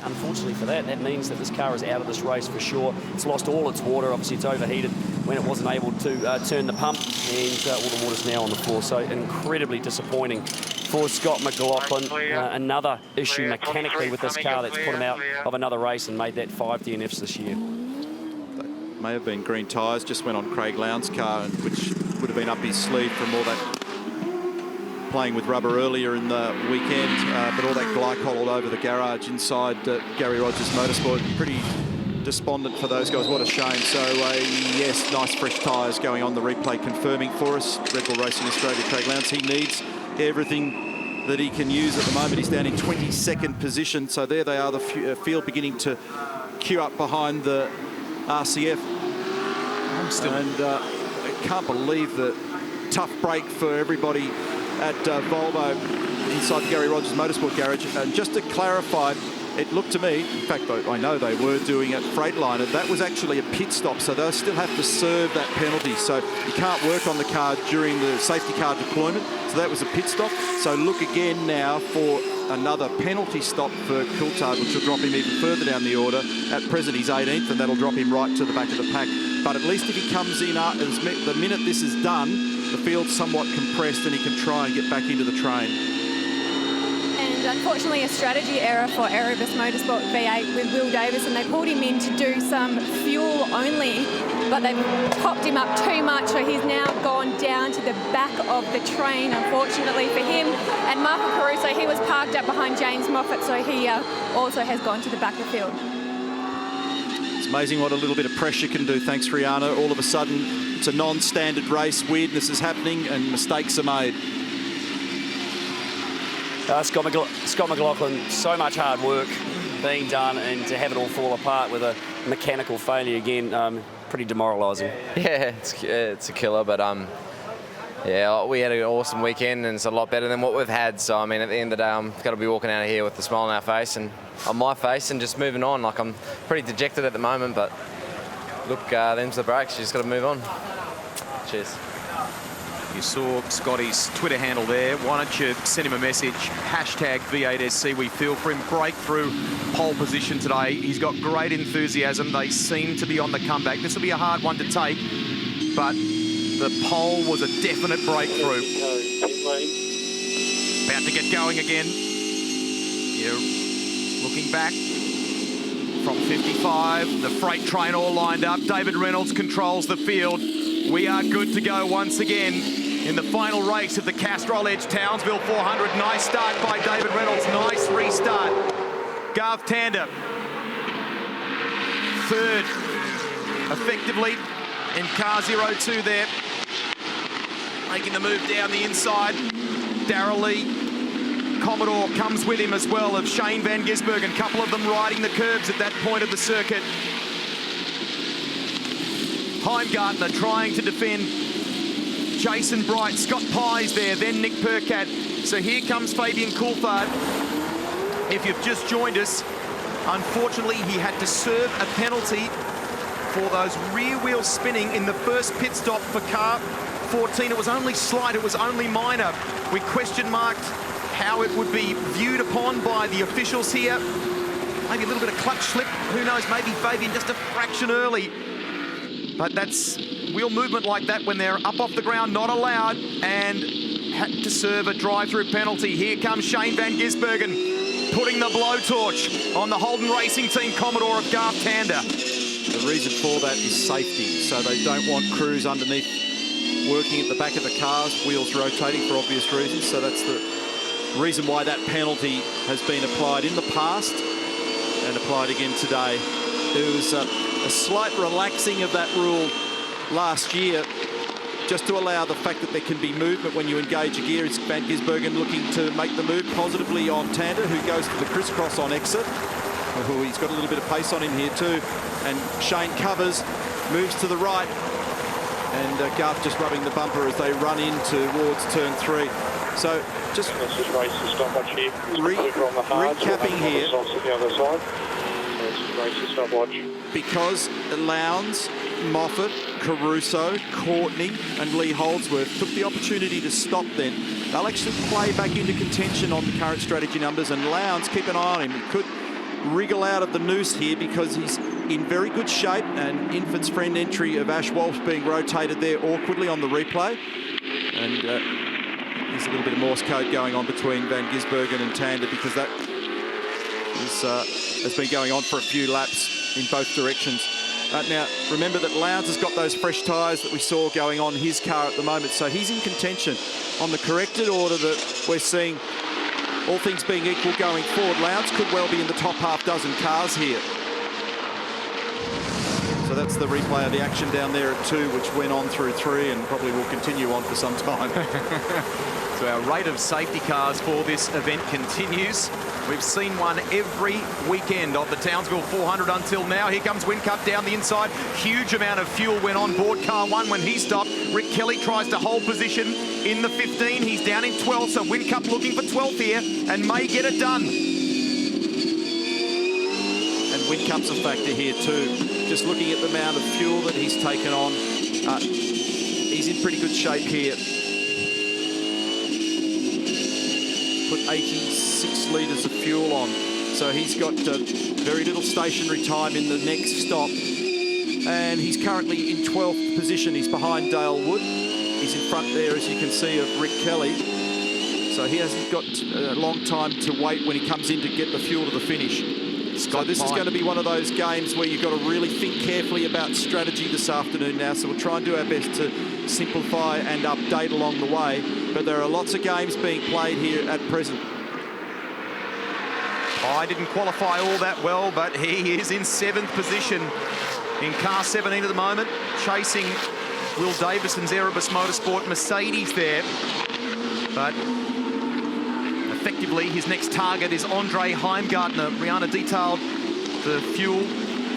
Speaker 4: unfortunately for that, that means that this car is out of this race for sure. It's lost all its water. Obviously, it's overheated when it wasn't able to turn the pump, and all the water's now on the floor. So incredibly disappointing for Scott McLaughlin. Another issue mechanically with this car that's put him out of another race and made that 5 DNFs this year.
Speaker 3: That may have been green tyres, just went on Craig Lowndes' car, which would have been up his sleeve from all that playing with rubber earlier in the weekend, but all that glycol all over the garage inside Gary Rogers Motorsport. Pretty despondent for those guys. What a shame. So yes, nice fresh tyres going on. The replay confirming for us. Red Bull Racing Australia, Craig Lowndes, he needs everything that he can use at the moment. He's down in 22nd position. So there they are, the field beginning to queue up behind the RCF. And I can't believe the tough break for everybody at Volvo inside the Gary Rogers Motorsport garage. And just to clarify, it looked to me, in fact, I know they were doing it Freightliner, that was actually a pit stop, so they'll still have to serve that penalty. So you can't work on the car during the safety car deployment. So that was a pit stop. So look again now for another penalty stop for Coulthard, which will drop him even further down the order. At present, he's 18th, and that'll drop him right to the back of the pack. But at least if he comes in, the minute this is done, the field's somewhat compressed, and he can try and get back into the train.
Speaker 7: And unfortunately, a strategy error for Erebus Motorsport V8 with Will Davis, and they pulled him in to do some fuel only, but they've topped him up too much, so he's now gone down to the back of the train, unfortunately for him. And Marco Caruso, he was parked up behind James Moffat, so he also has gone to the back of the field.
Speaker 3: It's amazing what a little bit of pressure can do. Thanks, Rihanna. All of a sudden, it's a non-standard race. Weirdness is happening and mistakes are made.
Speaker 4: Scott McLaughlin, so much hard work being done, and to have it all fall apart with a mechanical failure again, pretty demoralising.
Speaker 9: Yeah, it's a killer, but yeah, we had an awesome weekend, and it's a lot better than what we've had. So I mean, at the end of the day, I'm going to be walking out of here with a smile on our face and on my face, and just moving on. Like, I'm pretty dejected at the moment, but look, them's the breaks. You just got to move on. Cheers.
Speaker 2: You saw Scotty's Twitter handle there. Why don't you send him a message? Hashtag V8SC. We feel for him. Breakthrough pole position today. He's got great enthusiasm. They seem to be on the comeback. This will be a hard one to take, but the pole was a definite breakthrough. About to get going again. Yeah, Looking back from 55, the freight train all lined up. David Reynolds controls the field. We are good to go once again in the final race of the Castrol Edge Townsville 400. Nice start by David Reynolds. Nice restart. Garth Tander, third, effectively in car 02 there. Making the move down the inside. Darrell Lee, Commodore comes with him as well, of Shane Van Gisbergen. A couple of them riding the curbs at that point of the circuit. Heimgartner trying to defend. Jason Bright, Scott Pies there, then Nick Percat. So here comes Fabian Coulthard. If you've just joined us, unfortunately he had to serve a penalty for those rear wheels spinning in the first pit stop for car 14. It was only slight, it was only minor. We question marked how it would be viewed upon by the officials here. Maybe a little bit of clutch slip, who knows, maybe Fabian just a fraction early. But that's wheel movement like that when they're up off the ground, not allowed, and had to serve a drive-through penalty. Here comes Shane Van Gisbergen, putting the blowtorch on the Holden Racing Team Commodore of Garth Tander.
Speaker 3: The reason for that is safety, so they don't want crews underneath working at the back of the cars, wheels rotating for obvious reasons. So that's the reason why that penalty has been applied in the past and applied again today. There was a slight relaxing of that rule last year, just to allow the fact that there can be movement when you engage a gear. It's Van Gisbergen looking to make the move positively on Tander, who goes to the crisscross on exit. Oh, he's got a little bit of pace on him here too. And Shane covers, moves to the right, and Garth just rubbing the bumper as they run in towards turn 3. So just recapping here, because Lowndes, Moffat, Caruso, Courtney and Lee Holdsworth took the opportunity to stop then, they'll actually play back into contention on the current strategy numbers. And Lowndes, keep an eye on him. He could wriggle out of the noose here because he's in very good shape, and Infant's friend entry of Ash Wolf's being rotated there awkwardly on the replay. And there's a little bit of Morse code going on between Van Gisbergen and Tander, because that has been going on for a few laps in both directions. Now, remember that Lowndes has got those fresh tyres that we saw going on his car at the moment, so he's in contention. On the corrected order that we're seeing, all things being equal going forward, Lowndes could well be in the top half dozen cars here. So that's the replay of the action down there at 2, which went on through 3 and probably will continue on for some time.
Speaker 2: So our rate of safety cars for this event continues. We've seen one every weekend of the Townsville 400 until now. Here comes Whincup down the inside. Huge amount of fuel went on board car 1 when he stopped. Rick Kelly tries to hold position in the 15. He's down in 12, so Whincup looking for 12th here and may get it done.
Speaker 3: And Whincup's a factor here too. Just looking at the amount of fuel that he's taken on, he's in pretty good shape here. Put 86 litres of fuel on, so he's got very little stationary time in the next stop, and he's currently in 12th position. He's behind Dale Wood. He's in front there, as you can see, of Rick Kelly, so he hasn't got a long time to wait when he comes in to get the fuel to the finish. So this is going to be one of those games where you've got to really think carefully about strategy this afternoon now, so we'll try and do our best to simplify and update along the way, but there are lots of games being played here at present.
Speaker 2: I didn't qualify all that well, but he is in 7th position in car 17 at the moment, chasing Will Davison's Erebus Motorsport Mercedes there. But effectively, his next target is Andre Heimgartner. Brianna detailed the fuel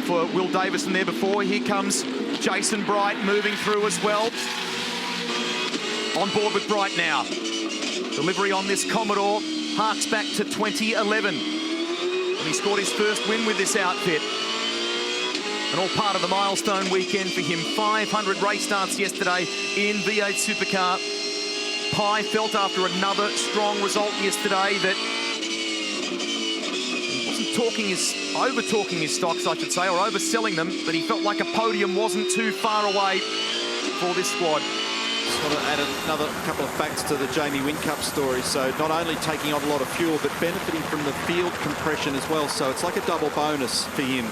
Speaker 2: for Will Davison there before. Here comes Jason Bright moving through as well. On board with Bright now. Delivery on this Commodore harks back to 2011. And he scored his first win with this outfit. And all part of the milestone weekend for him. 500 race starts yesterday in V8 Supercar. Pye felt after another strong result yesterday that he wasn't over-talking his stocks, I should say, or overselling them, but he felt like a podium wasn't too far away for this squad.
Speaker 3: Just want to add another couple of facts to the Jamie Whincup story. So not only taking on a lot of fuel, but benefiting from the field compression as well. So it's like a double bonus for him.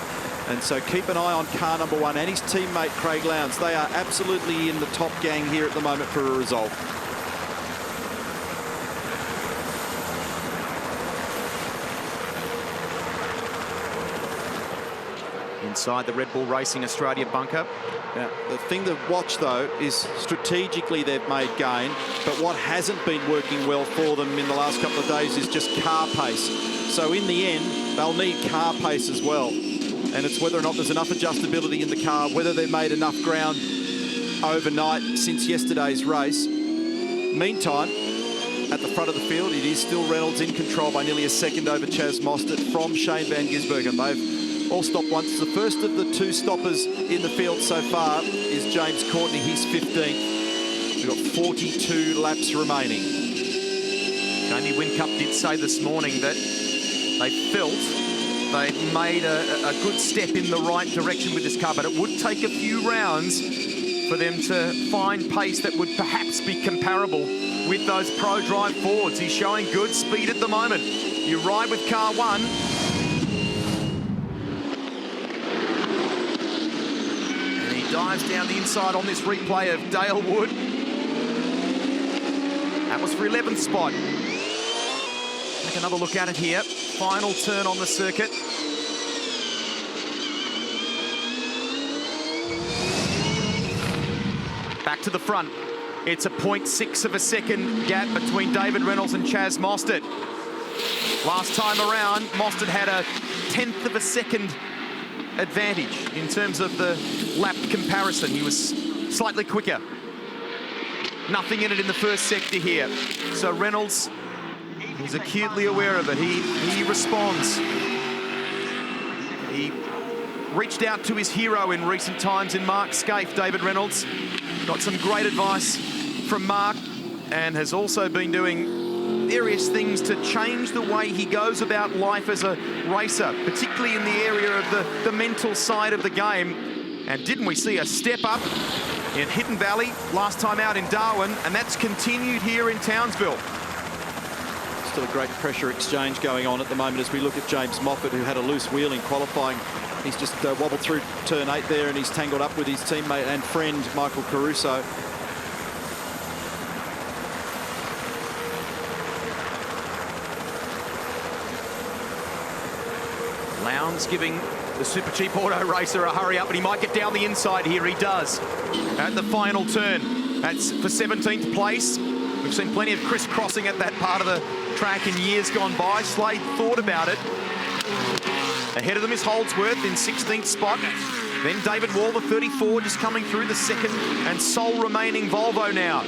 Speaker 3: And so keep an eye on car number 1 and his teammate Craig Lowndes. They are absolutely in the top gang here at the moment for a result.
Speaker 2: Inside the Red Bull Racing Australia bunker.
Speaker 3: Now, the thing to watch, though, is strategically they've made gain, but what hasn't been working well for them in the last couple of days is just car pace. So in the end, they'll need car pace as well. And it's whether or not there's enough adjustability in the car, whether they've made enough ground overnight since yesterday's race. Meantime, at the front of the field, it is still Reynolds in control by nearly a second over Chaz Mostert from Shane Van Gisbergen. They've all stopped once. The first of the 2 stoppers in the field so far is James Courtney. He's 15th. We've got 42 laps remaining.
Speaker 2: Jamie Whincup did say this morning that they felt they made a good step in the right direction with this car, but it would take a few rounds for them to find pace that would perhaps be comparable with those Pro Drive Fords. He's showing good speed at the moment. You ride with car 1. And he dives down the inside on this replay of Dale Wood. That was for 11th spot. Take another look at it here. Final turn on the circuit. Back to the front. It's a 0.6 of a second gap between David Reynolds and Chaz Mostert. Last time around, Mostert had a 1/10 of a second advantage in terms of the lap comparison. He was slightly quicker. Nothing in it in the first sector here. So Reynolds, he's acutely aware of it. He responds. He reached out to his hero in recent times in Mark Scaife, David Reynolds. Got some great advice from Mark and has also been doing various things to change the way he goes about life as a racer, particularly in the area of the mental side of the game. And didn't we see a step up in Hidden Valley last time out in Darwin, and that's continued here in Townsville.
Speaker 3: Still a great pressure exchange going on at the moment as we look at James Moffat, who had a loose wheel in qualifying. He's just wobbled through turn 8 there, and he's tangled up with his teammate and friend, Michael Caruso.
Speaker 2: Lowndes giving the Super Cheap Auto racer a hurry up, but he might get down the inside here. He does at the final turn. That's for 17th place. We've seen plenty of crisscrossing at that part of the track in years gone by. Slade thought about it. Ahead of them is Holdsworth in 16th spot. Then David Wall, the 34, just coming through the second and sole remaining Volvo now.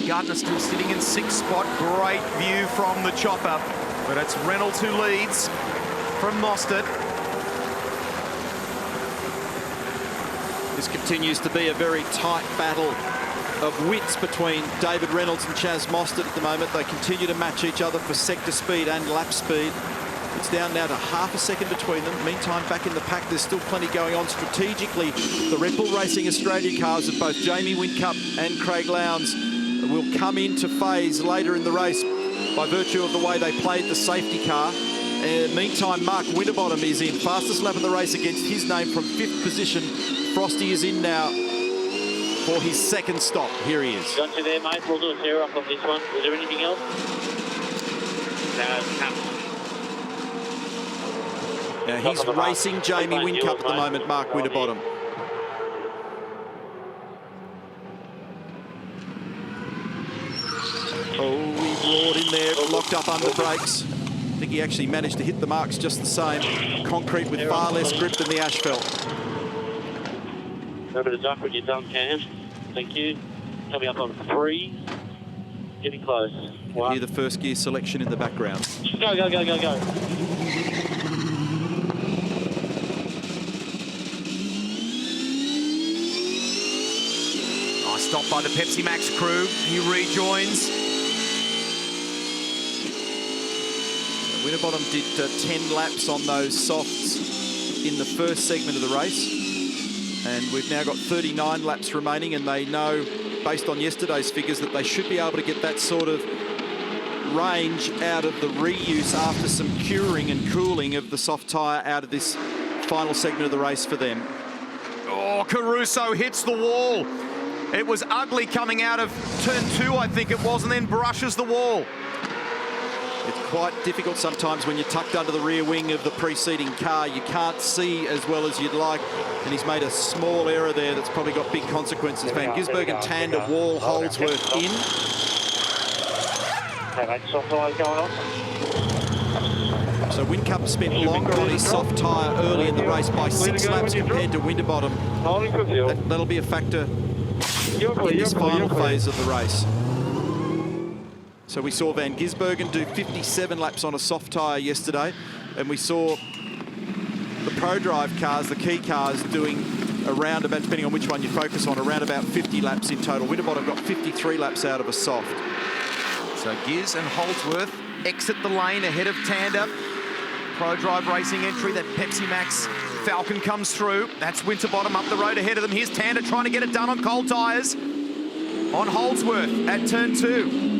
Speaker 2: Gardner still sitting in 6th spot. Great view from the chopper, but it's Reynolds who leads from Mostert.
Speaker 3: This continues to be a very tight battle of wits between David Reynolds and Chaz Mostert at the moment. They continue to match each other for sector speed and lap speed. It's down now to half a second between them. Meantime, back in the pack, there's still plenty going on strategically. The Red Bull Racing Australia cars of both Jamie Whincup and Craig Lowndes will come into phase later in the race by virtue of the way they played the safety car. Meantime, Mark Winterbottom is in. Fastest lap of the race against his name from 5th position. Frosty is in now for his 2nd stop. Here he is.
Speaker 5: Got you there, mate. We'll do a tear up on this one. Is there anything else? No.
Speaker 3: Now he's racing Jamie Whincup at the moment, Mark Winterbottom. Oh, he roared in there, locked up under brakes. I think he actually managed to hit the marks just the same. Concrete with far less grip than the asphalt.
Speaker 5: Remember to duck when you're done, Cam. Thank you. Coming up on 3. Getting close. 1.
Speaker 3: Hear the first gear selection in the background.
Speaker 5: Go, go, go, go, go.
Speaker 2: Stopped by the Pepsi Max crew. He rejoins.
Speaker 3: Winterbottom did 10 laps on those softs in the first segment of the race. And we've now got 39 laps remaining, and they know, based on yesterday's figures, that they should be able to get that sort of range out of the reuse after some curing and cooling of the soft tyre out of this final segment of the race for them.
Speaker 2: Oh, Caruso hits the wall. It was ugly coming out of turn 2, I think it was, and then brushes the wall.
Speaker 3: It's quite difficult sometimes when you're tucked under the rear wing of the preceding car. You can't see as well as you'd like, and he's made a small error there that's probably got big consequences. Van Gisbergen, Tander, Wall, Holdsworth in. So Whincup spent longer on his soft tyre early in the race by 6 laps compared to Winterbottom. That'll be a factor in this final phase of the race. So we saw Van Gisbergen do 57 laps on a soft tyre yesterday, and we saw the Pro Drive cars, the key cars, doing around about, depending on which one you focus on, around about 50 laps in total. Winterbottom got 53 laps out of a soft.
Speaker 2: So Giz and Holdsworth exit the lane ahead of Tander. Pro Drive Racing entry, that Pepsi Max Falcon comes through. That's Winterbottom up the road ahead of them. Here's Tander trying to get it done on cold tyres. On Holdsworth at turn 2.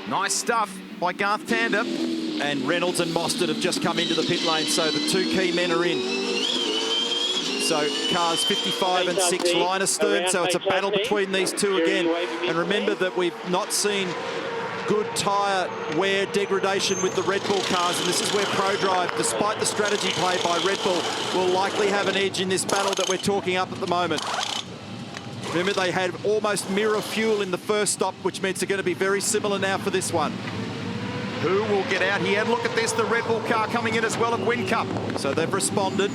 Speaker 2: Nice stuff by Garth Tander.
Speaker 3: And Reynolds and Mostert have just come into the pit lane, so the 2 key men are in. So cars 55 and 6, line astern, so it's a battle between these two again. And remember that we've not seen good tyre wear degradation with the Red Bull cars, and this is where Pro Drive, despite the strategy play by Red Bull, will likely have an edge in this battle that we're talking up at the moment. Remember, they had almost mirror fuel in the first stop, which means they're going to be very similar now for this one.
Speaker 2: Who will get out here? Look at this, the Red Bull car coming in as well at Whincup.
Speaker 3: So they've responded.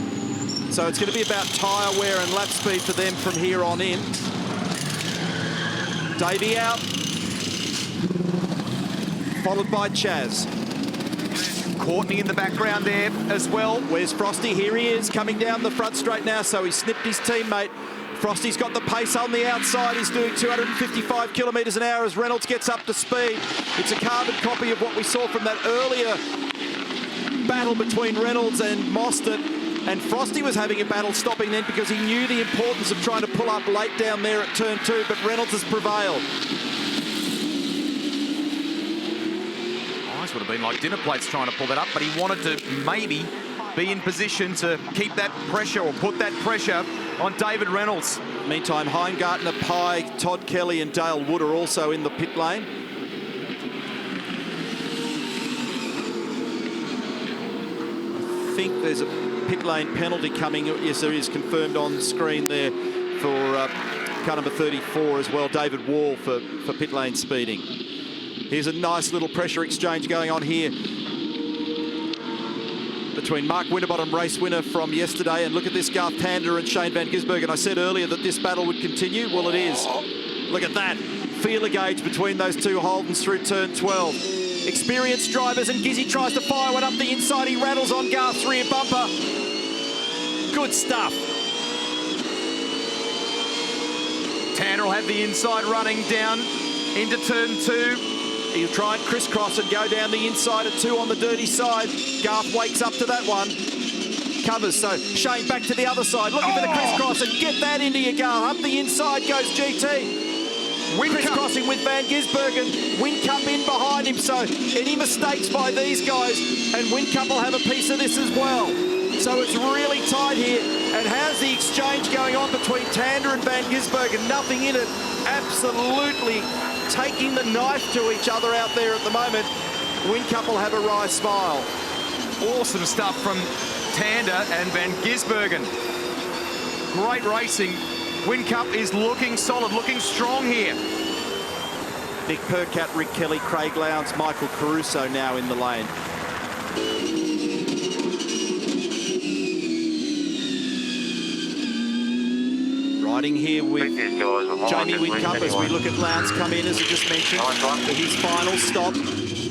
Speaker 3: So it's going to be about tyre wear and lap speed for them from here on in. Davey out. Followed by Chaz.
Speaker 2: Courtney in the background there as well.
Speaker 3: Where's Frosty? Here he is, coming down the front straight now, so he snipped his teammate. Frosty's got the pace on the outside. He's doing 255 kilometres an hour as Reynolds gets up to speed. It's a carbon copy of what we saw from that earlier battle between Reynolds and Mostert. And Frosty was having a battle stopping then because he knew the importance of trying to pull up late down there at turn 2, but Reynolds has prevailed.
Speaker 2: Eyes would have been like dinner plates trying to pull that up, but he wanted to maybe be in position to keep that pressure or put that pressure on David Reynolds.
Speaker 3: Meantime, Heimgartner, Pye, Todd Kelly and Dale Wood are also in the pit lane. I think there's a pit lane penalty coming. Yes, there is, confirmed on screen there for car number 34 as well, David Wall for pit lane speeding. Here's a nice little pressure exchange going on here between Mark Winterbottom, race winner from yesterday, and look at this, Garth Tander and Shane Van Gisbergen. I said earlier that this battle would continue. Well, it is. Look at that. Feeler gauge between those two Holdens through turn 12. Experienced drivers, and Gizzy tries to fire one up the inside. He rattles on Garth's rear bumper. Good stuff.
Speaker 2: Tander will have the inside running down into turn 2.
Speaker 3: He'll try and crisscross and go down the inside at 2 on the dirty side. Garth wakes up to that one. Covers, so Shane back to the other side, looking for the crisscross, and get that into your Garth. Up the inside goes GT. Crisscrossing with Van Gisbergen. Whincup in behind him, so any mistakes by these guys, and Whincup will have a piece of this as well. So it's really tight here. And how's the exchange going on between Tander and Van Gisbergen? Nothing in it. Absolutely taking the knife to each other out there at the moment. Whincup will have a wry smile.
Speaker 2: Awesome stuff from Tander and Van Gisbergen. Great racing. Whincup is looking solid, looking strong here.
Speaker 3: Nick Percat, Rick Kelly, Craig Lowndes, Michael Caruso now in the lane. Riding here with Jamie Whincup as we look at Lowndes come in, as I just mentioned, for his final stop.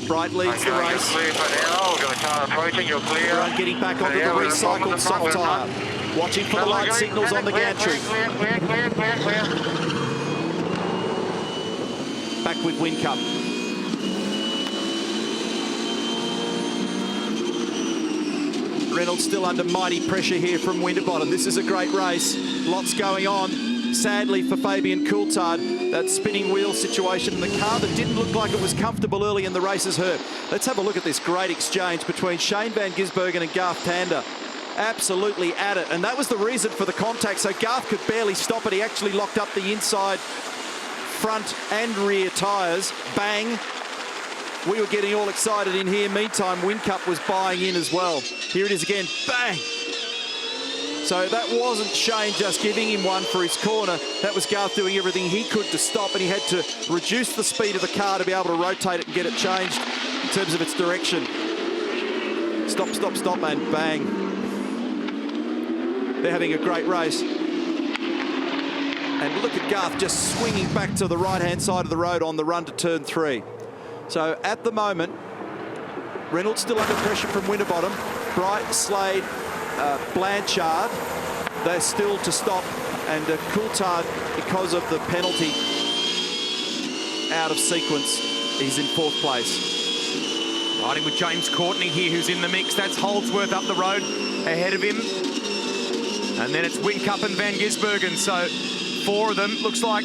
Speaker 3: Bright leads the race.
Speaker 5: Clear for now. We've got a car approaching. You're clear.
Speaker 3: Everyone getting back onto the recycled soft tyre. Watching for the light signals on the gantry.
Speaker 5: Clear.
Speaker 3: Back with Whincup. Reynolds still under mighty pressure here from Winterbottom. This is a great race. Lots going on. Sadly for Fabian Coulthard, that spinning wheel situation in the car that didn't look like it was comfortable early in the race has hurt. Let's have a look at this great exchange between Shane van Gisbergen and Garth Tander. Absolutely at it, and that was the reason for the contact. So Garth could barely stop it. He actually locked up the inside front and rear tyres. Bang. We were getting all excited in here. Meantime, Whincup was buying in as well. Here it is again. Bang! So that wasn't Shane just giving him one for his corner. That was Garth doing everything he could to stop, and he had to reduce the speed of the car to be able to rotate it and get it changed in terms of its direction. Stop, and bang. They're having a great race. And look at Garth just swinging back to the right-hand side of the road on the run to turn 3. So at the moment, Reynolds still under pressure from Winterbottom. Bright, Slade, Blanchard, they're still to stop. And Coulthard, because of the penalty, out of sequence, he's in 4th place.
Speaker 2: Riding with James Courtney here, who's in the mix. That's Holdsworth up the road ahead of him. And then it's Whincup and Van Gisbergen. So 4 of them, looks like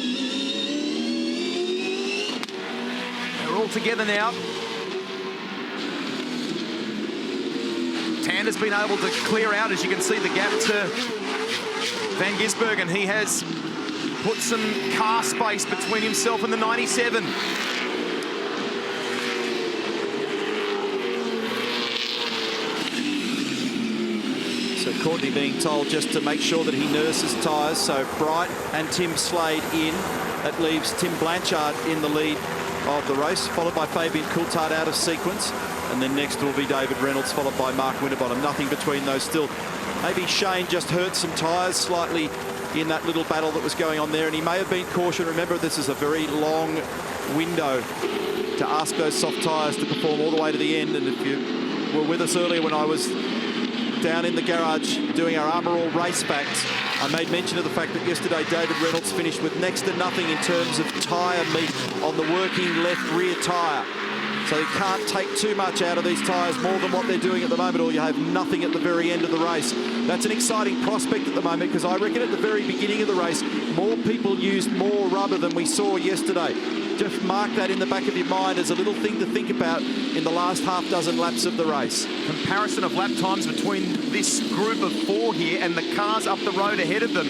Speaker 2: they're all together now. Tander's been able to clear out, as you can see, the gap to Van Gisbergen. He has put some car space between himself and the 97.
Speaker 3: So Courtney being told just to make sure that he nurses tyres. So Bright and Tim Slade in. That leaves Tim Blanchard in the lead of the race, followed by Fabian Coulthard out of sequence. And then next will be David Reynolds, followed by Mark Winterbottom. Nothing between those still. Maybe Shane just hurt some tyres slightly in that little battle that was going on there, and he may have been cautioned. Remember, this is a very long window to ask those soft tyres to perform all the way to the end. And if you were with us earlier when I was down in the garage doing our Armour All race facts, I made mention of the fact that yesterday David Reynolds finished with next to nothing in terms of tyre meat on the working left rear tyre. So you can't take too much out of these tyres, more than what they're doing at the moment, or you have nothing at the very end of the race. That's an exciting prospect at the moment, because I reckon at the very beginning of the race, more people used more rubber than we saw yesterday. Just mark that in the back of your mind as a little thing to think about in the last half dozen laps of the race.
Speaker 2: Comparison of lap times between this group of 4 here and the cars up the road ahead of them.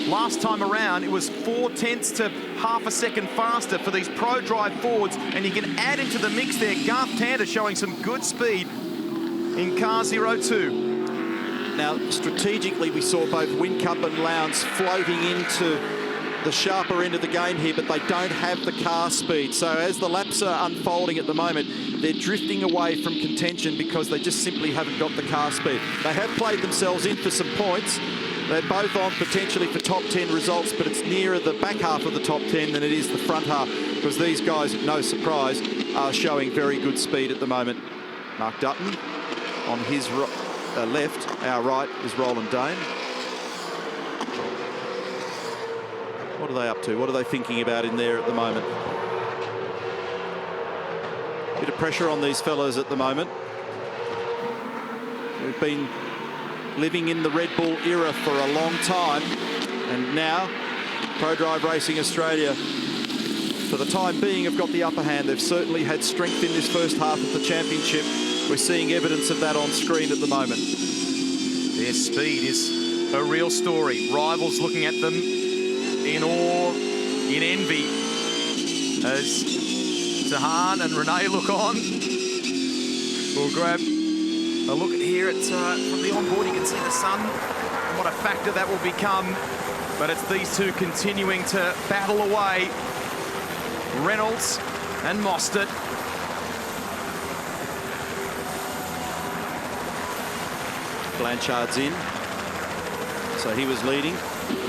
Speaker 2: Last time around, it was 0.4 to half a second faster for these Pro Drive Fords, and you can add into the mix there Garth Tander showing some good speed in car 02.
Speaker 3: Now, strategically, we saw both Whincup and Lowndes floating into the sharper end of the game here, but they don't have the car speed. So as the laps are unfolding at the moment, they're drifting away from contention because they just simply haven't got the car speed. They have played themselves in for some points. They're both on potentially for top 10 results, but it's nearer the back half of the top 10 than it is the front half, because these guys, no surprise, are showing very good speed at the moment. Mark Dutton on his left, our right is Roland Dane. What are they up to? What are they thinking about in there at the moment? Bit of pressure on these fellas at the moment. We've been living in the Red Bull era for a long time, and now Pro Drive Racing Australia, for the time being, have got the upper hand. They've certainly had strength in this first half of the championship. We're seeing evidence of that on screen at the moment.
Speaker 2: Their speed is a real story. Rivals looking at them in awe, in envy, as Zahan and Renee look on. We'll grab a look here at from the onboard. You can see the sun and what a factor that will become. But it's these two continuing to battle away. Reynolds and Mostert.
Speaker 3: Blanchard's in, so he was leading.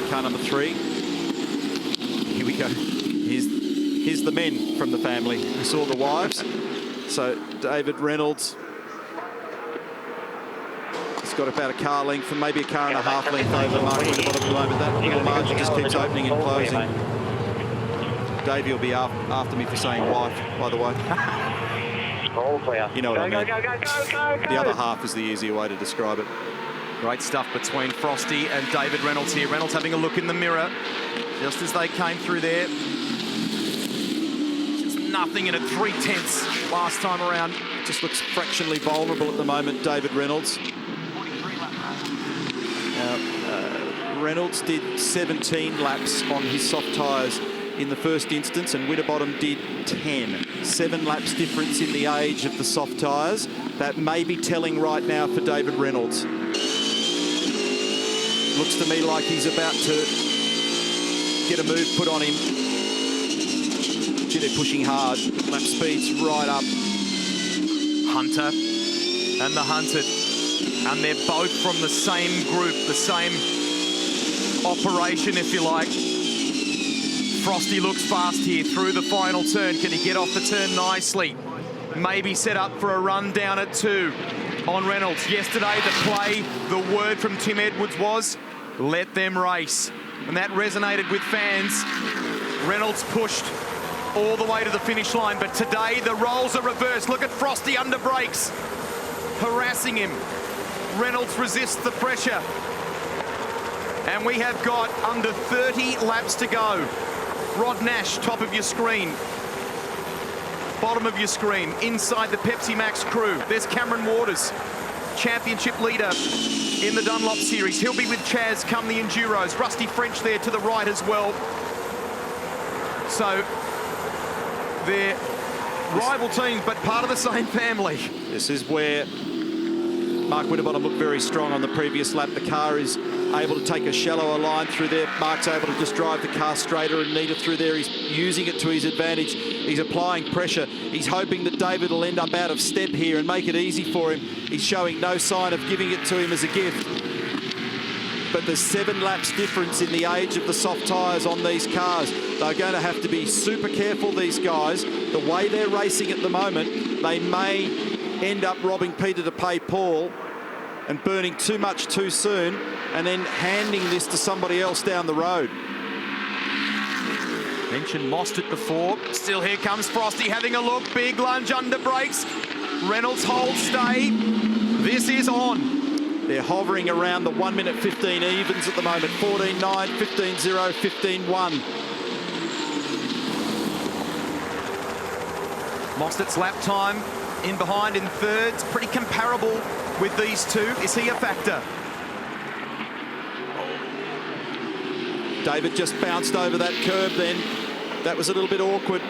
Speaker 3: Car number 3. Here we go. Here's the men from the family. We saw the wives. So David Reynolds has got about a car length and maybe a car and a half length over Mark Winterbottom at the moment. That little margin just keeps opening and closing. Davey will be after me for saying wife, by the way.
Speaker 5: All clear.
Speaker 3: You know what I mean.
Speaker 5: Go.
Speaker 3: The other half is the easier way to describe it.
Speaker 2: Great stuff between Frosty and David Reynolds here. Reynolds having a look in the mirror just as they came through there. Just nothing in at 3/10 last time around.
Speaker 3: Just looks fractionally vulnerable at the moment, David Reynolds. Reynolds did 17 laps on his soft tyres in the first instance, and Winterbottom did 10. 7 laps difference in the age of the soft tyres. That may be telling right now for David Reynolds. Looks to me like he's about to get a move put on him. Gee, they're pushing hard. Lap speed's right up.
Speaker 2: Hunter and the Hunted. And they're both from the same group, the same operation, if you like. Frosty looks fast here through the final turn. Can he get off the turn nicely? Maybe set up for a run down at 2 on Reynolds. Yesterday, the play, the word from Tim Edwards was, let them race. And that resonated with fans. Reynolds pushed all the way to the finish line, but today the roles are reversed. Look at Frosty under brakes, harassing him. Reynolds resists the pressure. And we have got under 30 laps to go. Rod Nash, top of your screen. Bottom of your screen, inside the Pepsi Max crew. There's Cameron Waters, championship leader in the Dunlop Series. He'll be with Chaz come the Enduros. Rusty French there to the right as well. So they're rival teams, but part of the same family.
Speaker 3: This is where Mark Winterbottom looked very strong on the previous lap. The car is able to take a shallower line through there. Mark's able to just drive the car straighter and neater through there. He's using it to his advantage. He's applying pressure. He's hoping that David will end up out of step here and make it easy for him. He's showing no sign of giving it to him as a gift. But there's 7 laps difference in the age of the soft tyres on these cars. They're going to have to be super careful, these guys. The way they're racing at the moment, they may end up robbing Peter to pay Paul and burning too much too soon and then handing this to somebody else down the road.
Speaker 2: Mentioned Mostert before. Still here comes Frosty having a look. Big lunge under brakes. Reynolds hold stay. This is on.
Speaker 3: They're hovering around the 1 minute 15 evens at the moment. 14.9, 15.0, 15.1.
Speaker 2: Mostert's lap time in behind in thirds. Pretty comparable with these two. Is he a factor?
Speaker 3: David just bounced over that curb then. That was a little bit awkward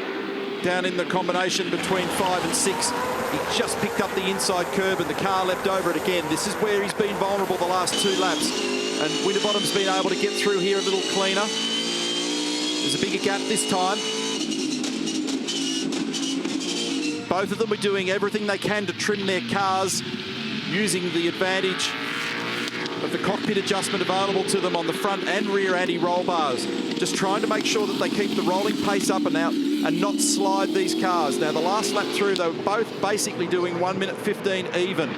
Speaker 3: down in the combination between 5 and 6. He just picked up the inside curb and the car leapt over it again. This is where he's been vulnerable the last 2 laps. And Winterbottom's been able to get through here a little cleaner. There's a bigger gap this time. Both of them are doing everything they can to trim their cars, using the advantage of the cockpit adjustment available to them on the front and rear anti-roll bars. Just trying to make sure that they keep the rolling pace up and out and not slide these cars. Now, the last lap through, they were both basically doing 1 minute 15 even.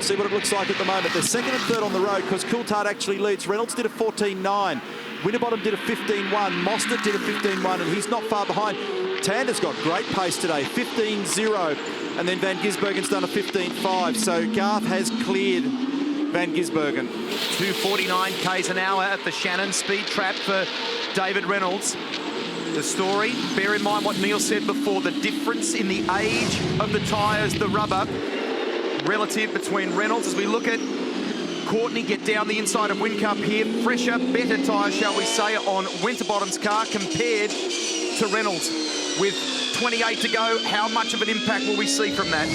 Speaker 3: See what it looks like at the moment. They're second and third on the road because Coulthard actually leads. Reynolds did a 14.9. Winterbottom did a 15.1. Mostert did a 15.1, and he's not far behind. Tander's got great pace today, 15.0. And then Van Gisbergen's done a 15.5. So Garth has cleared Van Gisbergen.
Speaker 2: 249 k's an hour at the Shannon speed trap for David Reynolds. The story, bear in mind what Neil said before, the difference in the age of the tyres, the rubber, relative between Reynolds. As we look at Courtney get down the inside of Whincup here, fresher, better tyres, shall we say, on Winterbottom's car compared to Reynolds. With 28 to go, how much of an impact will we see from that?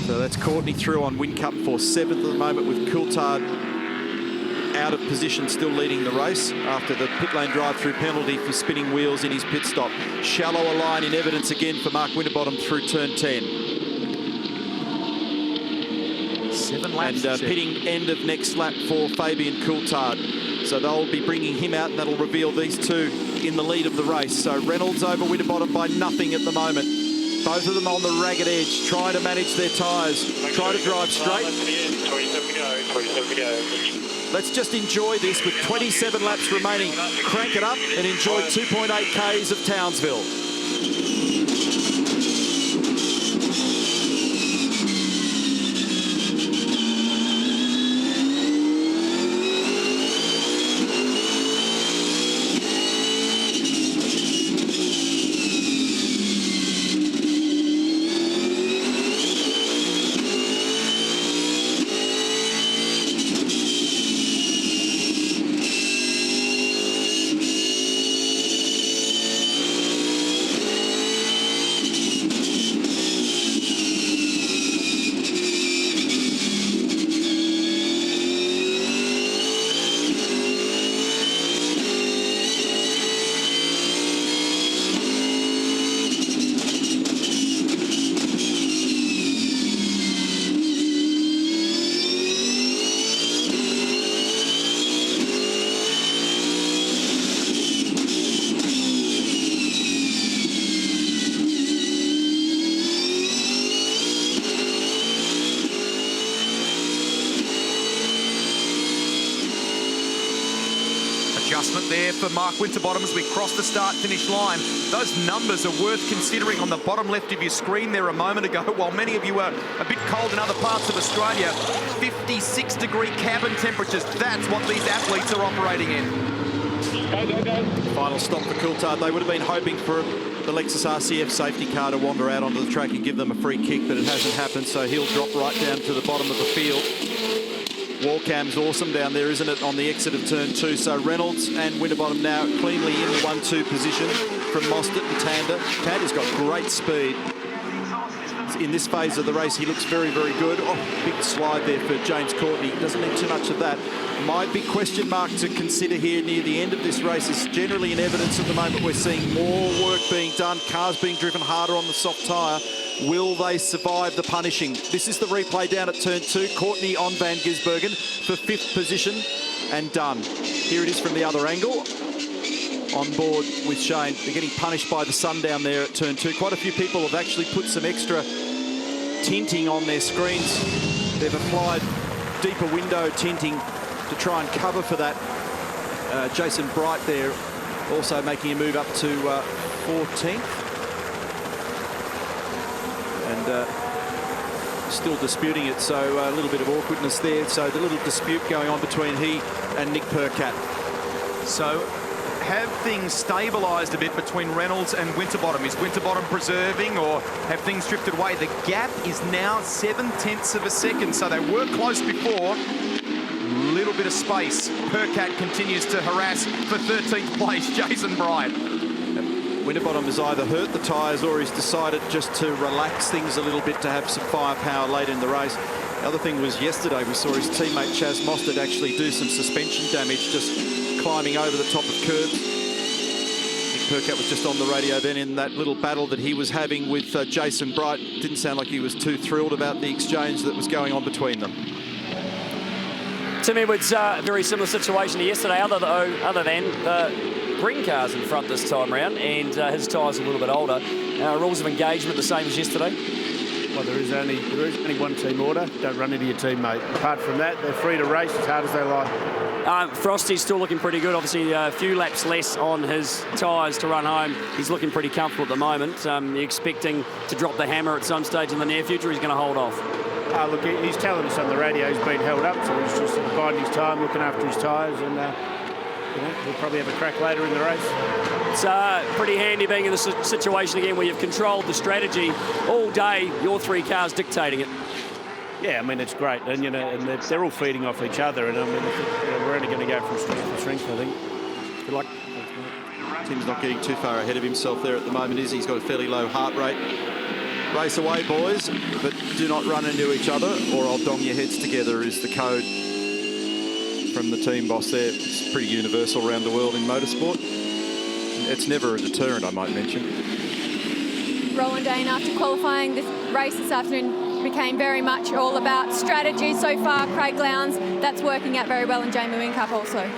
Speaker 3: So that's Courtney through on Whincup for 7th at the moment, with Coulthard out of position, still leading the race after the pit lane drive-through penalty for spinning wheels in his pit stop. Shallower line in evidence again for Mark Winterbottom through turn 10.
Speaker 2: 7 laps.
Speaker 3: And pitting end of next lap for Fabian Coulthard. So they'll be bringing him out, and that'll reveal these two in the lead of the race. So Reynolds over Winterbottom by nothing at the moment. Both of them on the ragged edge, trying to manage their tyres, trying to drive straight.
Speaker 5: 27 to go, 27 to go.
Speaker 3: Let's just enjoy this with 27 laps remaining. Crank it up and enjoy 2.8 Ks of Townsville.
Speaker 2: Adjustment there for Mark Winterbottom as we cross the start-finish line. Those numbers are worth considering on the bottom left of your screen there a moment ago. While many of you were a bit cold in other parts of Australia, 56-degree cabin temperatures. That's what these athletes are operating in.
Speaker 3: Final stop for Coulthard. They would have been hoping for the Lexus RCF safety car to wander out onto the track and give them a free kick, but it hasn't happened, so he'll drop right down to the bottom of the field. Wallcam's awesome down there, isn't it, on the exit of turn 2. So Reynolds and Winterbottom now cleanly in the 1-2 position from Mostert and Tander. Tander's got great speed. In this phase of the race, he looks very, very good. Oh, big slide there for James Courtney. Doesn't need too much of that. My big question mark to consider here near the end of this race is generally in evidence at the moment we're seeing more work being done, cars being driven harder on the soft tyre. Will they survive the punishing? This is the replay down at turn 2. Courtney on Van Gisbergen for 5th position and done. Here it is from the other angle. On board with Shane. They're getting punished by the sun down there at turn 2. Quite a few people have actually put some extra tinting on their screens. They've applied deeper window tinting to try and cover for that. Jason Bright there also making a move up to 14th. And still disputing it, so a little bit of awkwardness there. So the little dispute going on between he and Nick Percat. So have things stabilised a bit between Reynolds and Winterbottom? Is Winterbottom preserving, or have things drifted away? The gap is now 0.7 of a second, so they were close before. Little bit of space. Percat continues to harass for 13th place, Jason Bright. Winterbottom has either hurt the tyres or he's decided just to relax things a little bit to have some firepower late in the race. The other thing was yesterday we saw his teammate Chaz Mostert actually do some suspension damage, just climbing over the top of curbs. Nick Percat was just on the radio then in that little battle that he was having with Jason Bright. Didn't sound like he was too thrilled about the exchange that was going on between them.
Speaker 4: Tim Edwards, a very similar situation to yesterday, other than green cars in front this time round, and his tyres a little bit older. Rules of engagement the same as yesterday?
Speaker 6: Well, there is only one team order. Don't run into your teammate. Apart from that, they're free to race as hard as they like.
Speaker 4: Frosty's still looking pretty good. Obviously, a few laps less on his tyres to run home. He's looking pretty comfortable at the moment. You're expecting to drop the hammer at some stage in the near future. He's going to hold off.
Speaker 6: Look, he's telling us on the radio he's been held up, so he's just biding his time, looking after his tyres, and we'll probably have a crack later in the race.
Speaker 4: It's pretty handy being in this situation again where you've controlled the strategy all day, your 3 cars dictating it.
Speaker 6: Yeah, I mean, it's great, and and they're all feeding off each other, and I mean, we're only going to go from strength to strength, I think. Good luck.
Speaker 3: Tim's not getting too far ahead of himself there at the moment, is he? He's got a fairly low heart rate. Race away, boys, but do not run into each other or I'll dong your heads together is the code from the team boss there. It's pretty universal around the world in motorsport. It's never a deterrent, I might mention.
Speaker 7: Roland Dane, after qualifying this race this afternoon, became very much all about strategy so far. Craig Lowndes, that's working out very well, and Jamie Whincup also.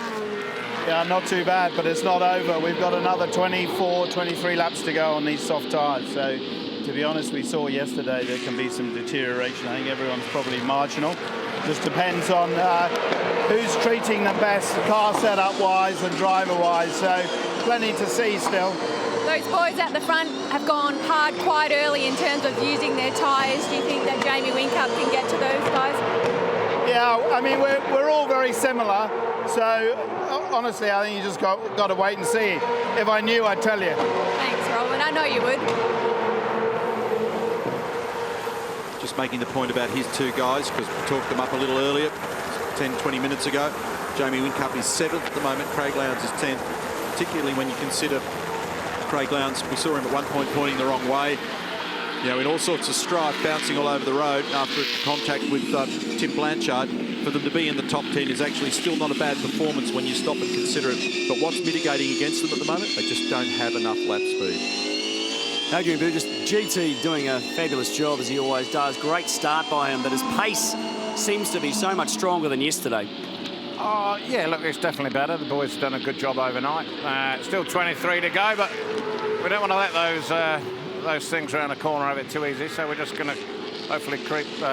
Speaker 10: Yeah, not too bad, but it's not over. We've got another 24, 23 laps to go on these soft tyres, so to be honest, we saw yesterday there can be some deterioration. I think everyone's probably marginal. Just depends on who's treating them best, car setup-wise and driver-wise. So plenty to see still.
Speaker 7: Those boys at the front have gone hard quite early in terms of using their tyres. Do you think that Jamie Whincup can get to those guys?
Speaker 10: Yeah, I mean, we're all very similar. So honestly, I think you just got to wait and see. If I knew, I'd tell you.
Speaker 7: Thanks, Robin. I know you would.
Speaker 3: Just making the point about his two guys, because we talked them up a little earlier, 10, 20 minutes ago. Jamie Whincup is 7th at the moment. Craig Lowndes is 10th, particularly when you consider Craig Lowndes, we saw him at one point pointing the wrong way, you know, in all sorts of strife, bouncing all over the road after contact with Tim Blanchard. For them to be in the top 10 is actually still not a bad performance when you stop and consider it. But what's mitigating against them at the moment? They just don't have enough lap speed.
Speaker 4: Adrian Burgess, GT doing a fabulous job as he always does. Great start by him, but his pace seems to be so much stronger than yesterday.
Speaker 6: Oh, yeah, look, it's definitely better. The boys have done a good job overnight. Still 23 to go, but we don't want to let those things around the corner a bit too easy, so we're just going to hopefully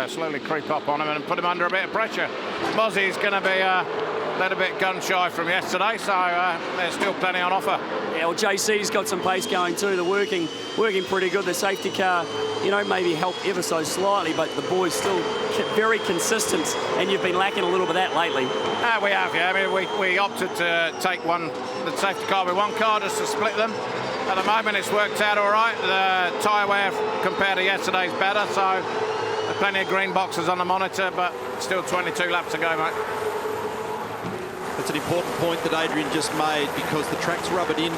Speaker 6: slowly creep up on them and put them under a bit of pressure. Mozzie's going to be a little bit gun-shy from yesterday, so there's still plenty on offer.
Speaker 4: Yeah, well, JC's got some pace going too. They're working pretty good. The safety car, you know, maybe helped ever so slightly, but the boys still very consistent, and you've been lacking a little bit of that lately.
Speaker 6: We have, yeah. I mean, we opted to take the safety car with one car just to split them. At the moment, it's worked out all right. The tyre wear compared to yesterday's better, so there's plenty of green boxes on the monitor, but still 22 laps to go, mate.
Speaker 3: That's an important point that Adrian just made, because the track's rubbered in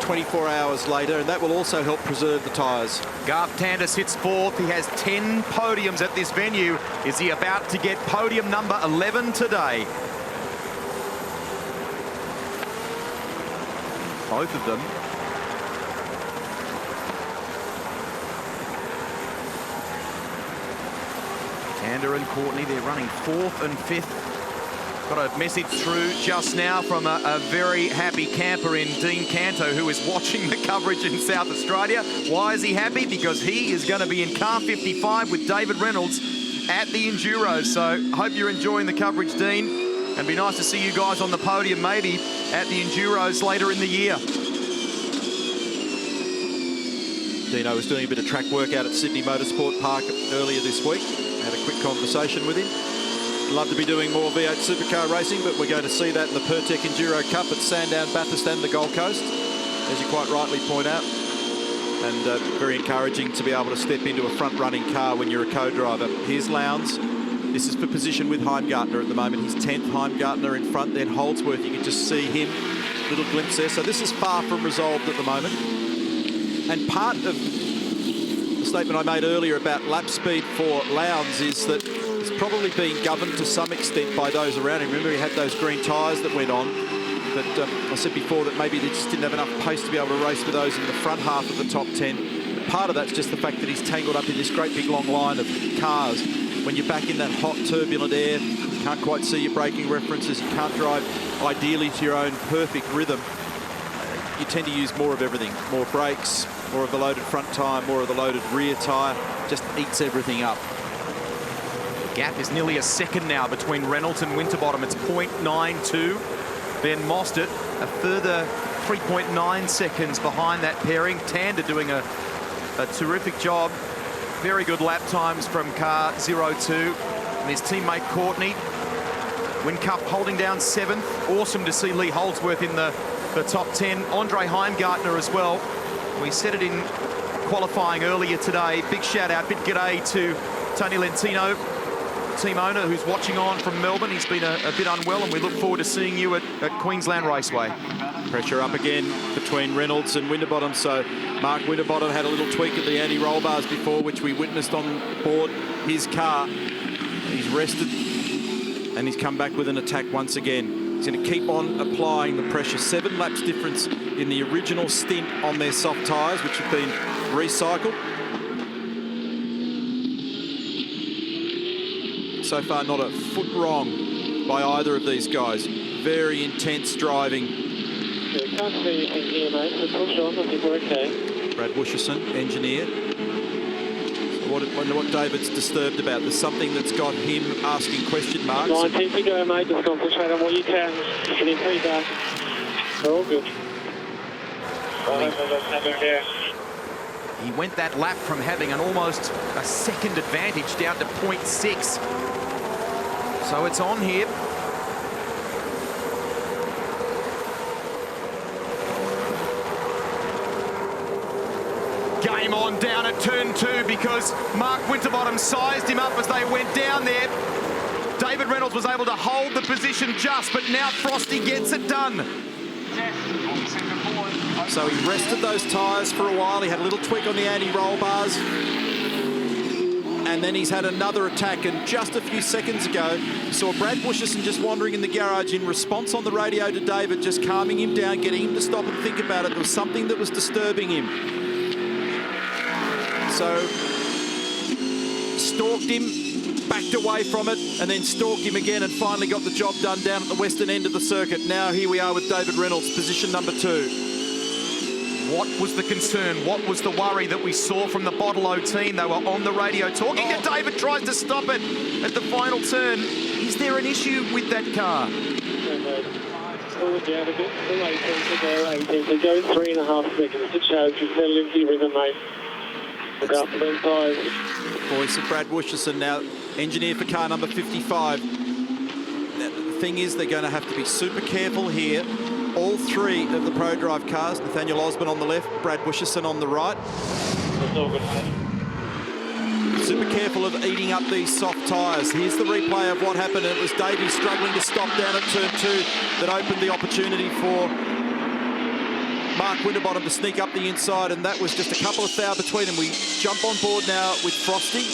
Speaker 3: 24 hours later, and that will also help preserve the tyres.
Speaker 2: Garth Tander sits 4th. He has 10 podiums at this venue. Is he about to get podium number 11 today? Both of them. Tander and Courtney, they're running 4th and 5th. Got a message through just now from a very happy camper in Dean Canto, who is watching the coverage in South Australia. Why is he happy? Because he is going to be in car 55 with David Reynolds at the Enduro. So hope you're enjoying the coverage, Dean, and be nice to see you guys on the podium maybe at the Enduros later in the year.
Speaker 3: Dino was doing a bit of track work out at Sydney Motorsport Park earlier this week. Had a quick conversation with him. Love to be doing more V8 supercar racing, but we're going to see that in the Pertec Enduro Cup at Sandown, Bathurst and the Gold Coast, as you quite rightly point out. And very encouraging to be able to step into a front-running car when you're a co-driver. Here's Lowndes. This is for position with Heimgartner at the moment. He's 10th, Heimgartner in front, then Holdsworth. You can just see him, little glimpse there. So this is far from resolved at the moment. And part of the statement I made earlier about lap speed for Lowndes is that it's probably being governed to some extent by those around him. Remember, he had those green tyres that went on. But I said before that maybe they just didn't have enough pace to be able to race with those in the front half of the top 10. Part of that's just the fact that he's tangled up in this great big long line of cars. When you're back in that hot, turbulent air, you can't quite see your braking references, you can't drive ideally to your own perfect rhythm. You tend to use more of everything. More brakes, more of the loaded front tyre, more of the loaded rear tyre. Just eats everything up.
Speaker 2: Gap is nearly a second now between Reynolds and Winterbottom. It's 0.92. Ben Mostert, a further 3.9 seconds behind that pairing. Tander doing a terrific job. Very good lap times from car 02. And his teammate Courtney. Whincup holding down 7th. Awesome to see Lee Holdsworth in the top 10. Andre Heimgartner as well. We said it in qualifying earlier today. Big shout out, big g'day to Tony Lentino, team owner, who's watching on from Melbourne. He's been a bit unwell, and we look forward to seeing you at Queensland Raceway.
Speaker 3: Pressure up again between Reynolds and Winterbottom. So Mark Winterbottom had a little tweak at the anti-roll bars before, which we witnessed on board his car. He's rested, and he's come back with an attack once again. He's going to keep on applying the pressure. 7 laps difference in the original stint on their soft tyres, which have been recycled. So far, not a foot wrong by either of these guys. Very intense driving.
Speaker 5: Can't see anything here, mate. So push on, I think we're okay.
Speaker 3: Brad Wuscherson, engineer. what David's disturbed about. There's something that's got him asking question marks.
Speaker 5: 19 to go, mate. Just concentrate on what you can. Getting pretty bad. We're all good.
Speaker 2: He went that lap from having an almost a second advantage down to 0.6. So it's on here. Game on down at turn 2 because Mark Winterbottom sized him up as they went down there. David Reynolds was able to hold the position just, but now Frosty gets it done.
Speaker 3: So he rested those tyres for a while. He had a little tweak on the anti-roll bars. And then he's had another attack. And just a few seconds ago, you saw Brad Busherson just wandering in the garage in response on the radio to David, just calming him down, getting him to stop and think about it. There was something that was disturbing him. So stalked him, backed away from it, and then stalked him again and finally got the job done down at the western end of the circuit. Now here we are with David Reynolds, position number 2.
Speaker 2: What was the concern? What was the worry that we saw from the Bottle-O team? They were on the radio talking to David, tries to stop it at the final turn. Is there an issue with that car?
Speaker 5: Pull it down a bit. 18 to go. 3.5 seconds to charge. You've settled into your rhythm, mate. Look after them tyres.
Speaker 3: Voice of Brad Busherson now, engineer for car number 55. The thing is, they're going to have to be super careful here. All 3 of the Pro Drive cars, Nathaniel Osborne on the left, Brad Busherson on the right.
Speaker 5: That's all good, mate.
Speaker 3: Super careful of eating up these soft tyres. Here's the replay of what happened. It was Davey struggling to stop down at turn 2 that opened the opportunity for Mark Winterbottom to sneak up the inside, and that was just a couple of thou between them. We jump on board now with Frosty.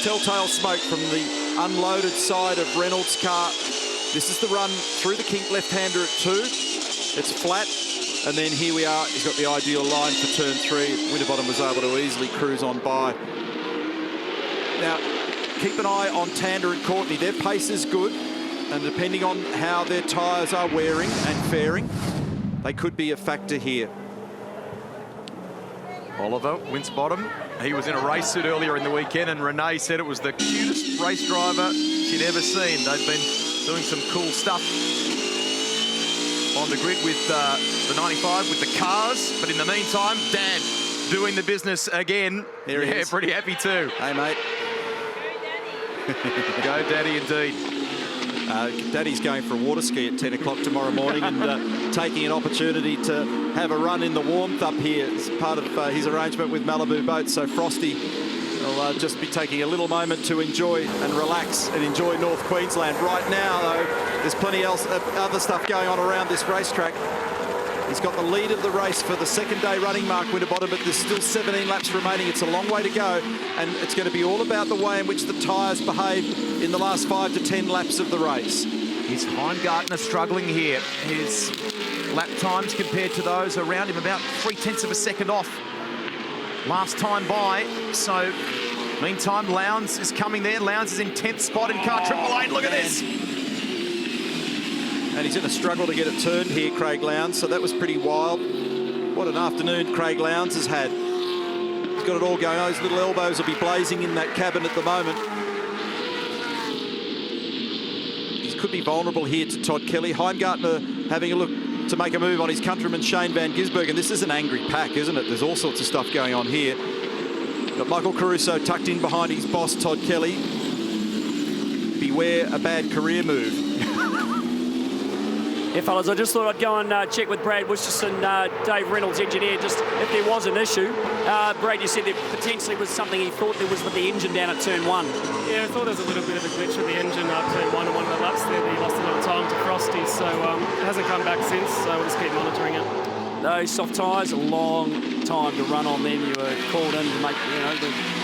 Speaker 3: Telltale smoke from the unloaded side of Reynolds' car. This is the run through the kink left-hander at 2. It's flat, and then here we are. He's got the ideal line for turn 3. Winterbottom was able to easily cruise on by. Now, keep an eye on Tander and Courtney. Their pace is good, and depending on how their tyres are wearing and faring, they could be a factor here.
Speaker 2: Oliver Winterbottom, he was in a race suit earlier in the weekend, and Renee said it was the cutest race driver she'd ever seen. They've been doing some cool stuff on the grid with the 95, with the cars. But in the meantime, Dan doing the business again.
Speaker 3: There he is.
Speaker 2: Pretty happy too.
Speaker 3: Hey, mate.
Speaker 2: Go, Daddy, indeed.
Speaker 3: Daddy's going for a water ski at 10 o'clock tomorrow morning and taking an opportunity to have a run in the warmth up here as part of his arrangement with Malibu Boats. So Frosty will just be taking a little moment to enjoy and relax and enjoy North Queensland. Right now, though, there's plenty else other stuff going on around this racetrack. He's got the lead of the race for the second day running, Mark Winterbottom, but there's still 17 laps remaining. It's a long way to go, and it's going to be all about the way in which the tyres behave in the last 5 to 10 laps of the race.
Speaker 2: Is Heimgartner struggling here? His lap times compared to those around him about 0.3 of a second off last time by. So, meantime, Lowndes is coming there. Lowndes is in 10th spot in car Triple Eight. Look at this.
Speaker 3: And he's in a struggle to get it turned here, Craig Lowndes, so that was pretty wild. What an afternoon Craig Lowndes has had. He's got it all going. Those little elbows will be blazing in that cabin at the moment. He could be vulnerable here to Todd Kelly. Heimgartner having a look to make a move on his countryman Shane Van Gisbergen. This is an angry pack, isn't it? There's all sorts of stuff going on here. Got Michael Caruso tucked in behind his boss, Todd Kelly. Beware a bad career move.
Speaker 4: Yeah, fellas, I just thought I'd go and check with Brad Busherson, Dave Reynolds, engineer, just if there was an issue. Brad, you said there potentially was something he thought there was with the engine down at turn 1.
Speaker 11: Yeah, I thought there was a little bit of a glitch with the engine up turn 1 on one of the laps there. He lost a little time to Frosty, so it hasn't come back since, so we'll just keep monitoring it.
Speaker 4: Those soft tyres, a long time to run on them. You were called in to make,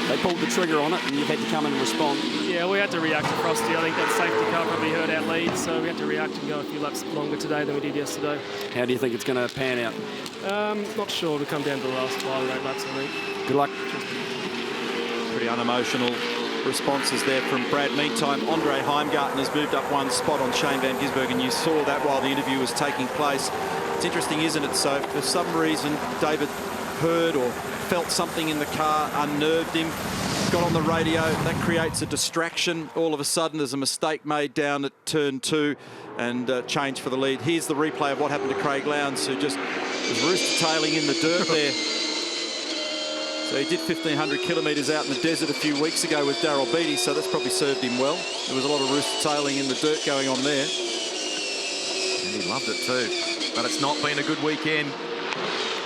Speaker 4: they pulled the trigger on it and you've had to come and respond.
Speaker 11: Yeah, we had to react to Frosty. I think that safety car probably hurt our lead, so we had to react and go a few laps longer today than we did yesterday.
Speaker 4: How do you think it's going to pan out?
Speaker 11: Not sure. We'll come down to the last 5 or 8 laps, I think.
Speaker 4: Good luck.
Speaker 3: Pretty unemotional responses there from Brad. Meantime, Andre Heimgartner has moved up 1 spot on Shane Van Gisbergen. You saw that while the interview was taking place. It's interesting, isn't it? So for some reason, David heard or felt something in the car, unnerved him. got on the radio. That creates a distraction. All of a sudden, there's a mistake made down at turn 2 and change for the lead. Here's the replay of what happened to Craig Lowndes, who just was rooster-tailing in the dirt there. So he did 1,500 kilometres out in the desert a few weeks ago with Darryl Beattie, so that's probably served him well. There was a lot of rooster-tailing in the dirt going on there.
Speaker 2: And he loved it too. But it's not been a good weekend.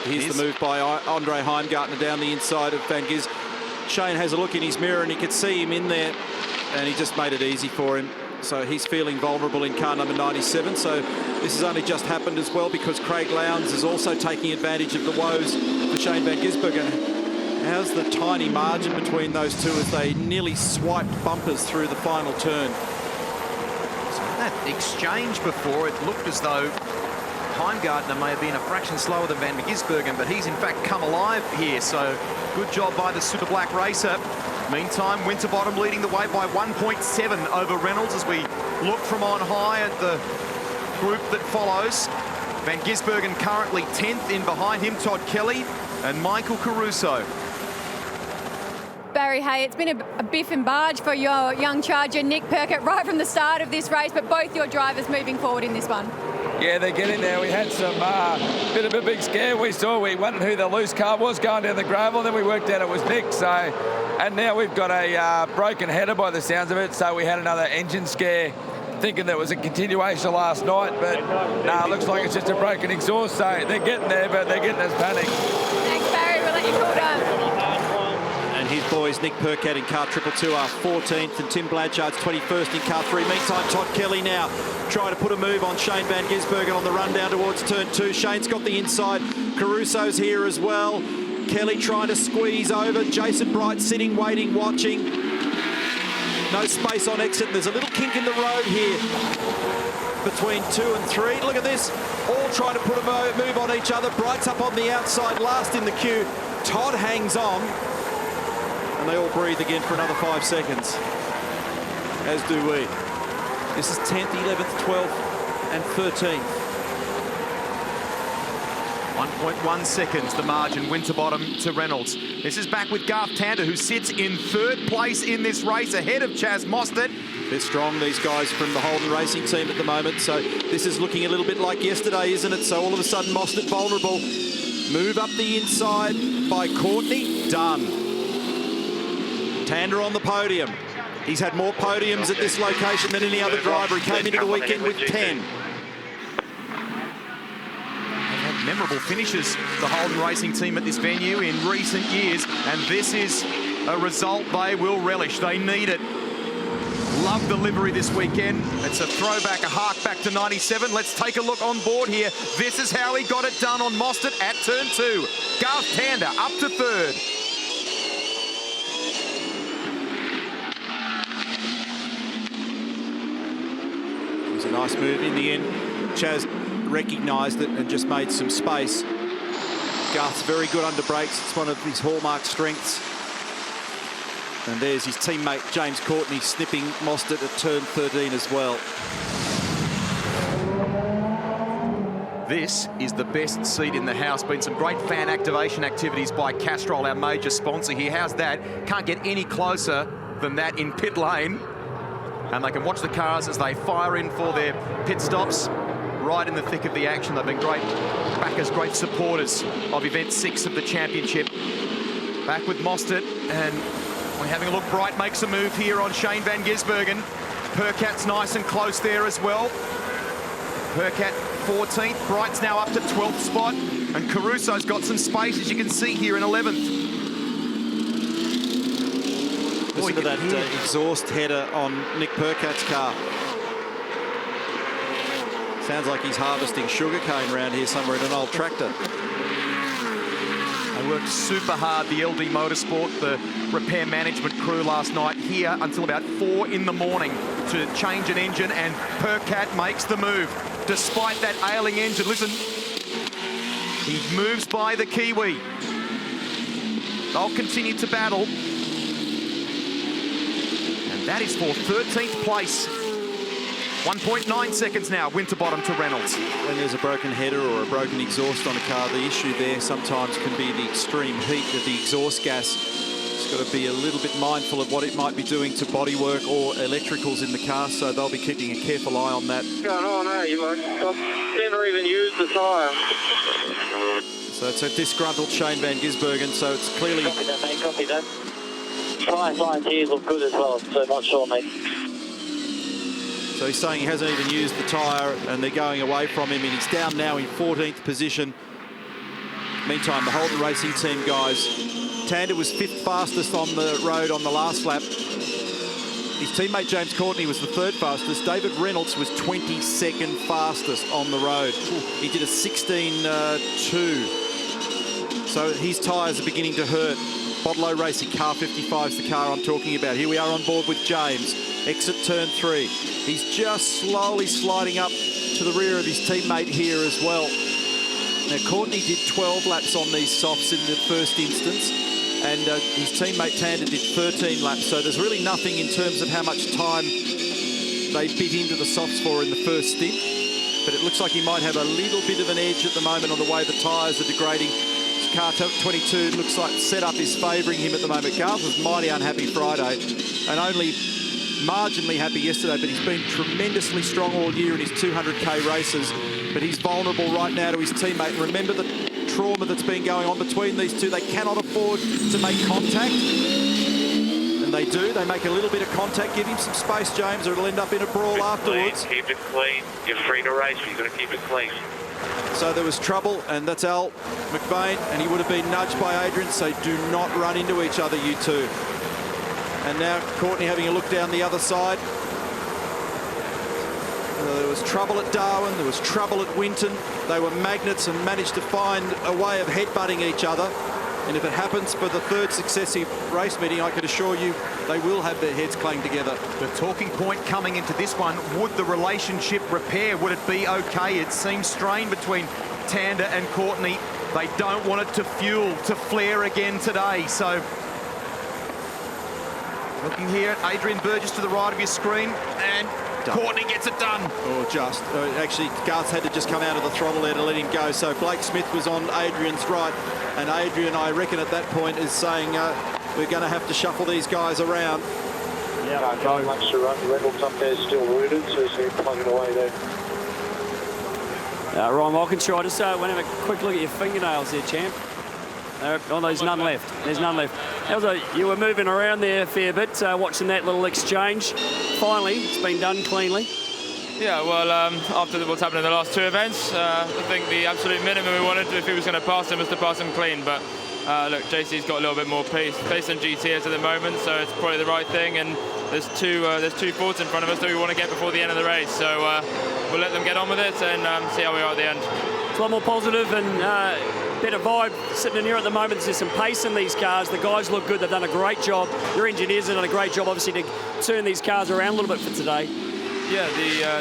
Speaker 3: Here's the move by Andre Heimgartner down the inside of Van Gisbergen. Shane has a look in his mirror and he could see him in there, and he just made it easy for him. So he's feeling vulnerable in car number 97. So this has only just happened as well because Craig Lowndes is also taking advantage of the woes for Shane Van Gisbergen. How's the tiny margin between those two as they nearly swiped bumpers through the final turn?
Speaker 2: So that exchange before, it looked as though Heimgartner may have been a fraction slower than Van Gisbergen, but he's in fact come alive here. So good job by the Super Black racer. Meantime, Winterbottom leading the way by 1.7 over Reynolds as we look from on high at the group that follows. Van Gisbergen currently 10th, in behind him Todd Kelly and Michael Caruso.
Speaker 7: Barry, hey, it's been a biff and barge for your young charger, Nick Perkett, right from the start of this race, but both your drivers moving forward in this one.
Speaker 12: Yeah, they're getting there. We had some bit of a big scare. We wondered who the loose car was going down the gravel, then we worked out it was Nick. So, and now we've got a broken header by the sounds of it. So we had another engine scare, thinking that was a continuation of last night, but no, it looks like it's just a broken exhaust. So they're getting there, but they're getting us panic.
Speaker 7: Thanks, Barry. We'll let you cool down.
Speaker 3: And his boys, Nick Percat in car 222 are 14th and Tim Blanchard's 21st in car 3. Meantime, Todd Kelly now trying to put a move on Shane Van Gisbergen on the run down towards turn 2. Shane's got the inside. Caruso's here as well. Kelly trying to squeeze over. Jason Bright sitting, waiting, watching. No space on exit. There's a little kink in the road here between 2 and 3. Look at this. All trying to put a move on each other. Bright's up on the outside, last in the queue. Todd hangs on. And they all breathe again for another 5 seconds. As do we. This is 10th, 11th, 12th and 13th.
Speaker 2: 1.1 seconds the margin, Winterbottom to Reynolds. This is back with Garth Tander, who sits in 3rd place in this race ahead of Chaz Mostert.
Speaker 3: They're strong, these guys from the Holden Racing team at the moment. So this is looking a little bit like yesterday, isn't it? So all of a sudden Mostert vulnerable. Move up the inside by Courtney. Done. Tander on the podium. He's had more podiums at this location than any other driver. He came into the weekend with 10.
Speaker 2: They've had memorable finishes, the Holden Racing team at this venue in recent years, and this is a result they will relish. They need it. Love the livery this weekend. It's a throwback, a hark back to 97. Let's take a look on board here. This is how he got it done on Mostert at turn 2. Garth Tander up to 3rd.
Speaker 3: A nice move in the end. Chaz recognised it and just made some space. Garth's very good under brakes. It's one of his hallmark strengths. And there's his teammate James Courtney snipping Mostert at turn 13 as well.
Speaker 2: This is the best seat in the house. Been some great fan activation activities by Castrol, our major sponsor here. How's that? Can't get any closer than that in pit lane. And they can watch the cars as they fire in for their pit stops right in the thick of the action. They've been great backers, great supporters of Event 6 of the championship. Back with Mostert, and we're having a look. Bright makes a move here on Shane Van Gisbergen. Percat's nice and close there as well. Percat 14th. Bright's now up to 12th spot. And Caruso's got some space, as you can see here, in 11th.
Speaker 3: Listen to that exhaust header on Nick Percat's car. Sounds like he's harvesting sugarcane around here somewhere in an old tractor.
Speaker 2: They worked super hard, the LD Motorsport, the repair management crew last night, here until about 4 in the morning to change an engine, and Percat makes the move. Despite that ailing engine, listen, he moves by the Kiwi. They'll continue to battle. That is for 13th place. 1.9 seconds now, Winterbottom to Reynolds.
Speaker 3: When there's a broken header or a broken exhaust on a car, the issue there sometimes can be the extreme heat of the exhaust gas. got to be a little bit mindful of what it might be doing to bodywork or electricals in the car, so they'll be keeping a careful eye on that.
Speaker 5: What's going on, eh? You never even used the tyre.
Speaker 3: So it's a disgruntled Shane Van Gisbergen, so it's clearly...
Speaker 5: Copy that, mate, copy that. Tyre lines here look good as well, so not sure, mate.
Speaker 3: So he's saying he hasn't even used the tyre and they're going away from him, and he's down now in 14th position. Meantime, the Holden Racing Team guys, Tander was 5th fastest on the road on the last lap. His teammate James Courtney was the 3rd fastest. David Reynolds was 22nd fastest on the road. He did a 16.2. So his tyres are beginning to hurt. Bodlow Racing, car 55 is the car I'm talking about. Here we are on board with James. Exit turn 3. He's just slowly sliding up to the rear of his teammate here as well. Now, Courtney did 12 laps on these softs in the first instance, and his teammate Tander did 13 laps, so there's really nothing in terms of how much time they bit into the softs for in the first stint, but it looks like he might have a little bit of an edge at the moment on the way the tyres are degrading. His car 22 looks like setup is favouring him at the moment. Garth was mighty unhappy Friday and only marginally happy yesterday, but he's been tremendously strong all year in his 200k races, but he's vulnerable right now to his teammate. Remember the trauma that's been going on between these two. They cannot afford to make contact, and they do. They make a little bit of contact. Give him some space, James, or it'll end up in a brawl afterwards.
Speaker 5: Keep it clean. You're free to race, but you've got to keep it clean.
Speaker 3: So there was trouble, and that's Al McBain, and he would have been nudged by Adrian, so do not run into each other, you two. And now Courtney having a look down the other side. There was trouble at Darwin, there was trouble at Winton. They were magnets and managed to find a way of headbutting each other. And if it happens for the 3rd successive race meeting, I can assure you they will have their heads clanged together.
Speaker 2: The talking point coming into this one, would the relationship repair? Would it be okay? It seems strained between Tander and Courtney. They don't want it to fuel, to flare again today. So looking here at Adrian Burgess to the right of your screen, and Courtney gets it done.
Speaker 3: Or just. Actually, Garth had to just come out of the throttle there to let him go. So Blake Smith was on Adrian's right. And Adrian, I reckon at that point, is saying we're going to have to shuffle these guys around.
Speaker 5: Yeah, not much to run. Reynolds up there still wounded, so he's going to plug it away there.
Speaker 4: Ryan Walkinshaw, I just want to have a quick look at your fingernails there, champ. Oh, there's none left. There's none left. You were moving around there a fair bit, watching that little exchange. Finally, it's been done cleanly.
Speaker 13: Yeah, well, after what's happened in the last 2 events, I think the absolute minimum we wanted, if he was going to pass him, was to pass him clean. But look, JC's got a little bit more pace than GTS at the moment, so it's probably the right thing. And there's two Fords in front of us that we want to get before the end of the race. So we'll let them get on with it and see how we are at the end.
Speaker 4: It's a lot more positive and better vibe sitting in here at the moment. There's some pace in these cars. The guys look good. They've done a great job. Your engineers have done a great job, obviously, to turn these cars around a little bit for today.
Speaker 13: Yeah,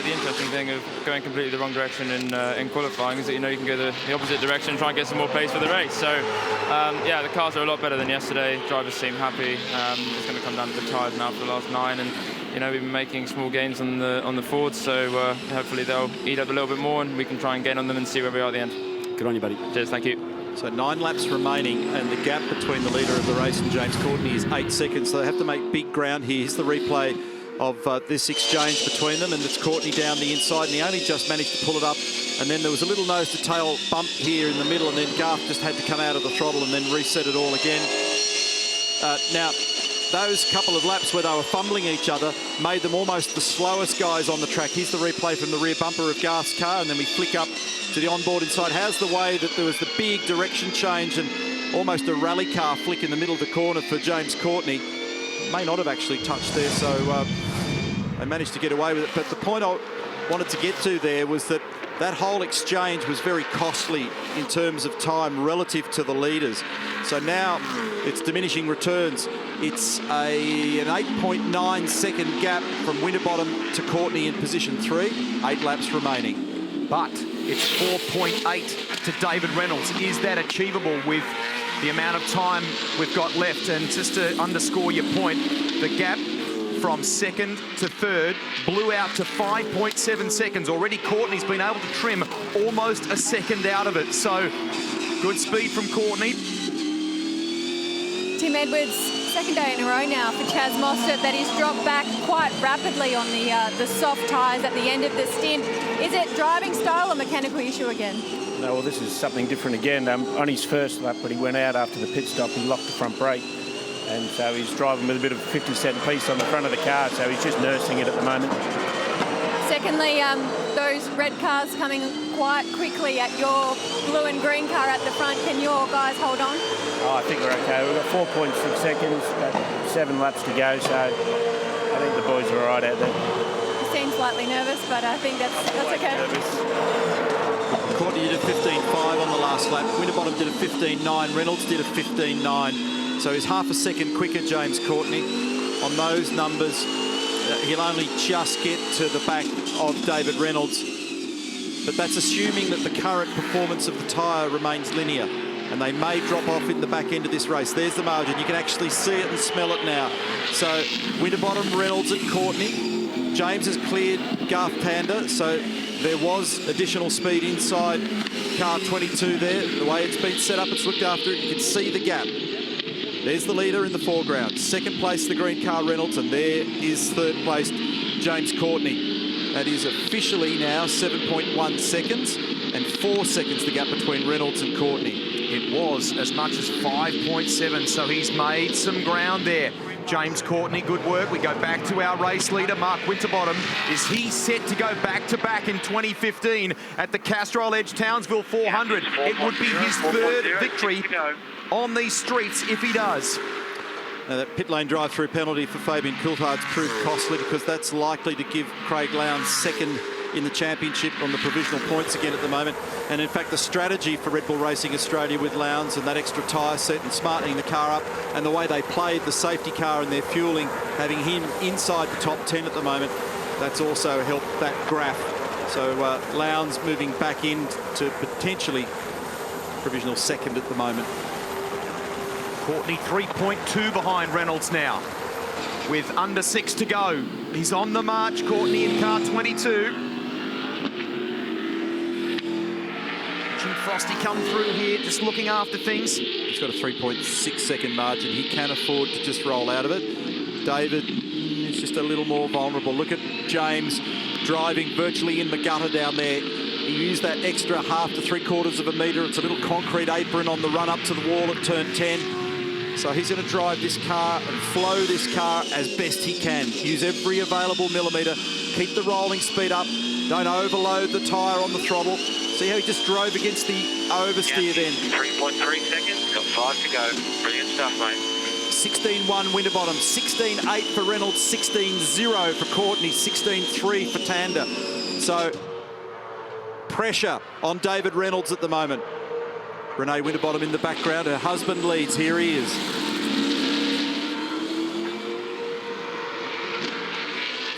Speaker 13: the interesting thing of going completely the wrong direction in qualifying is that, you know, you can go the opposite direction and try and get some more pace for the race. So, yeah, the cars are a lot better than yesterday. Drivers seem happy. It's going to come down to the tyres now for the last 9, and you know, we've been making small gains on the Fords, so hopefully they'll eat up a little bit more and we can try and gain on them and see where we are at the end.
Speaker 4: Good on you, buddy.
Speaker 13: Cheers, thank you.
Speaker 3: So 9 laps remaining, and the gap between the leader of the race and James Courtney is 8 seconds. So they have to make big ground here. Here's the replay of this exchange between them, and it's Courtney down the inside, and he only just managed to pull it up. And then there was a little nose-to-tail bump here in the middle, and then Garth just had to come out of the throttle and then reset it all again. Now, those couple of laps where they were fumbling each other made them almost the slowest guys on the track. Here's the replay from the rear bumper of Garth's car, and then we flick up to the onboard inside. How's the way that there was the big direction change and almost a rally car flick in the middle of the corner for James Courtney? May not have actually touched there, so they managed to get away with it. But the point I wanted to get to there was that that whole exchange was very costly in terms of time relative to the leaders. So now it's diminishing returns. It's an 8.9 second gap from Winterbottom to Courtney in position 3, 8 laps remaining.
Speaker 2: But it's 4.8 to David Reynolds. Is that achievable with the amount of time we've got left? And just to underscore your point, the gap from 2nd to 3rd blew out to 5.7 seconds. Already Courtney's been able to trim almost a second out of it. So good speed from Courtney.
Speaker 7: Tim Edwards second day in a row now for Chaz Mostert that he's dropped back quite rapidly on the soft tyres at the end of the stint. Is it driving style or mechanical issue again?
Speaker 14: No, well, this is something different again. On his first lap, but he went out after the pit stop, he locked the front brake. And so he's driving with a bit of a 50-cent piece on the front of the car, so he's just nursing it at the moment.
Speaker 7: Secondly, those red cars coming quite quickly at your blue and green car at the front. Can your guys hold on?
Speaker 14: Oh, I think we're okay. We've got 4.6 seconds, about 7 laps to go, so I think the boys are all right out there.
Speaker 7: You seem slightly nervous, but I think that's okay.
Speaker 3: Courtney did a 15.5 on the last lap. Winterbottom did a 15.9. Reynolds did a 15.9. So he's half a second quicker, James Courtney. On those numbers, he'll only just get to the back of David Reynolds. But that's assuming that the current performance of the tyre remains linear. And they may drop off in the back end of this race. There's the margin. You can actually see it and smell it now. So Winterbottom, Reynolds and Courtney. James has cleared Garth Tander. So there was additional speed inside car 22 there. The way it's been set up, it's looked after it. You can see the gap. There's the leader in the foreground. Second place, the green car Reynolds, and there is third place, James Courtney. That is officially now 7.1 seconds, and 4 seconds the gap between Reynolds and Courtney.
Speaker 2: It was as much as 5.7, so he's made some ground there. James Courtney, good work. We go back to our race leader, Mark Winterbottom. Is he set to go back-to-back in 2015 at the Castrol Edge Townsville 400? It would be his third victory on these streets if he does.
Speaker 3: Now that pit lane drive-through penalty for Fabian Coulthard's proved costly because that's likely to give Craig Lowndes second in the championship on the provisional points again at the moment. And in fact, the strategy for Red Bull Racing Australia with Lowndes and that extra tyre set and smartening the car up and the way they played the safety car and their fueling, having him inside the top 10 at the moment, that's also helped that graph. So Lowndes moving back in to potentially provisional second at the moment.
Speaker 2: Courtney 3.2 behind Reynolds now, with under 6 to go. He's on the march, Courtney in car 22. Jim Frosty come through here, just looking after things.
Speaker 3: He's got a 3.6 second margin. He can afford to just roll out of it. David is just a little more vulnerable. Look at James driving virtually in the gutter down there. He used that extra 1/2 to 3/4 of a metre. It's a little concrete apron on the run up to the wall at turn 10. So he's going to drive this car and flow this car as best he can. Use every available millimetre. Keep the rolling speed up. Don't overload the tyre on the throttle. See how he just drove against the oversteer then.
Speaker 5: 3.3 seconds, got 5 to go. Brilliant stuff, mate.
Speaker 3: 16.1 Winterbottom, 16.8 for Reynolds, 16.0 for Courtney, 16.3 for Tander. So pressure on David Reynolds at the moment. Renee Winterbottom in the background. Her husband leads. Here he is.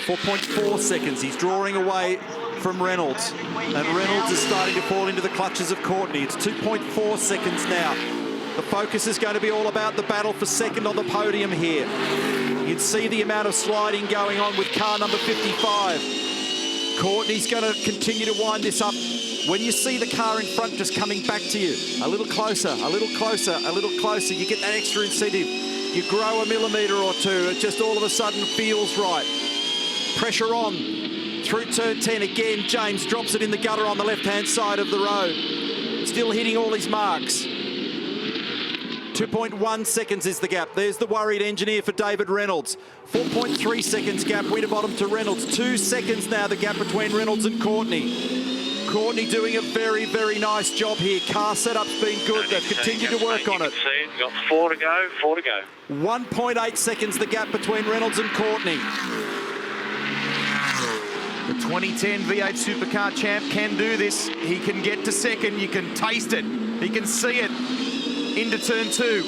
Speaker 3: 4.4 seconds. He's drawing away from Reynolds. And Reynolds is starting to fall into the clutches of Courtney. It's 2.4 seconds now. The focus is going to be all about the battle for second on the podium here. You'd see the amount of sliding going on with car number 55. Courtney's going to continue to wind this up. When you see the car in front just coming back to you, a little closer, a little closer, a little closer, you get that extra incentive. You grow a millimetre or two, it just all of a sudden feels right. Pressure on through turn 10 again. James drops it in the gutter on the left-hand side of the road. Still hitting all his marks. 2.1 seconds is the gap. There's the worried engineer for David Reynolds. 4.3 seconds gap, Winterbottom to Reynolds. 2 seconds now, the gap between Reynolds and Courtney. Courtney doing a very, very nice job here. Car setup's been good. They've continued to work on it.
Speaker 5: We've got 4 to go, 4 to go.
Speaker 3: 1.8 seconds the gap between Reynolds and Courtney.
Speaker 2: The 2010 V8 Supercar champ can do this. He can get to second. You can taste it. He can see it into turn 2.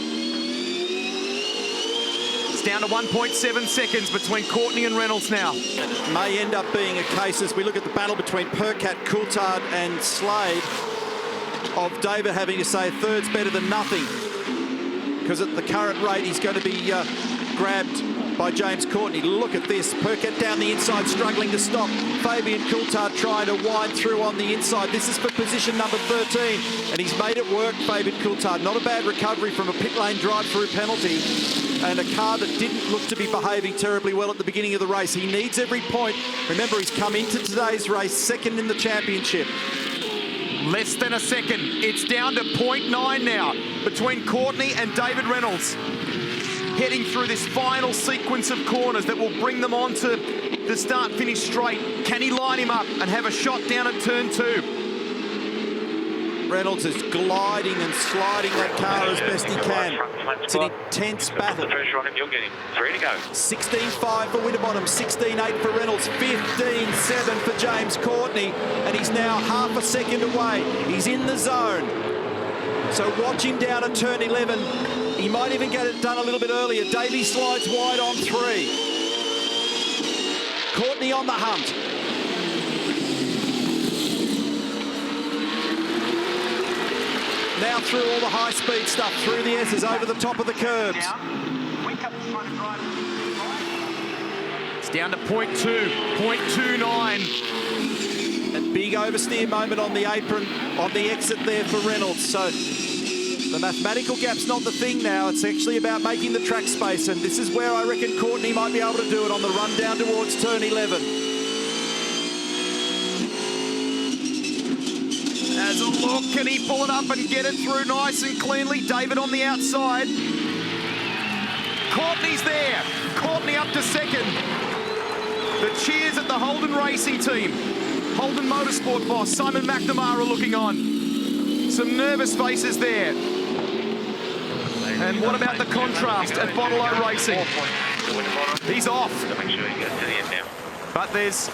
Speaker 2: It's down to 1.7 seconds between Courtney and Reynolds now.
Speaker 3: It may end up being a case, as we look at the battle between Percat, Coulthard and Slade, of David having to say a third's better than nothing. Because at the current rate, he's going to be grabbed by James Courtney. Look at this. Percat down the inside, struggling to stop. Fabian Coulthard trying to wind through on the inside. This is for position number 13, and he's made it work, Fabian Coulthard. Not a bad recovery from a pit lane drive-through penalty, and a car that didn't look to be behaving terribly well at the beginning of the race. He needs every point. Remember, he's come into today's race second in the championship.
Speaker 2: Less than a second. It's down to 0.9 now between Courtney and David Reynolds. Heading through this final sequence of corners that will bring them on to the start-finish straight. Can he line him up and have a shot down at turn 2?
Speaker 3: Reynolds is gliding and sliding that car as best he can. It's an intense battle. 16.5 for Winterbottom, 16.8 for Reynolds, 15.7 for James Courtney, and he's now half a second away. He's in the zone. So watch him down at turn 11. He might even get it done a little bit earlier. Davey slides wide on 3. Courtney on the hunt. Now through all the high-speed stuff, through the S's, over the top of the curbs.
Speaker 2: It's down to 0.2, 0.29.
Speaker 3: A big oversteer moment on the apron, on the exit there for Reynolds. So the mathematical gap's not the thing now. It's actually about making the track space, and this is where I reckon Courtney might be able to do it on the run down towards turn 11.
Speaker 2: As a look, can he pull it up and get it through nice and cleanly? David on the outside. Courtney's there. Courtney up to second. The cheers at the Holden Racing team. Holden Motorsport boss Simon McNamara looking on. Some nervous faces there. And what about the contrast at Bottle-O Racing? He's off. But there's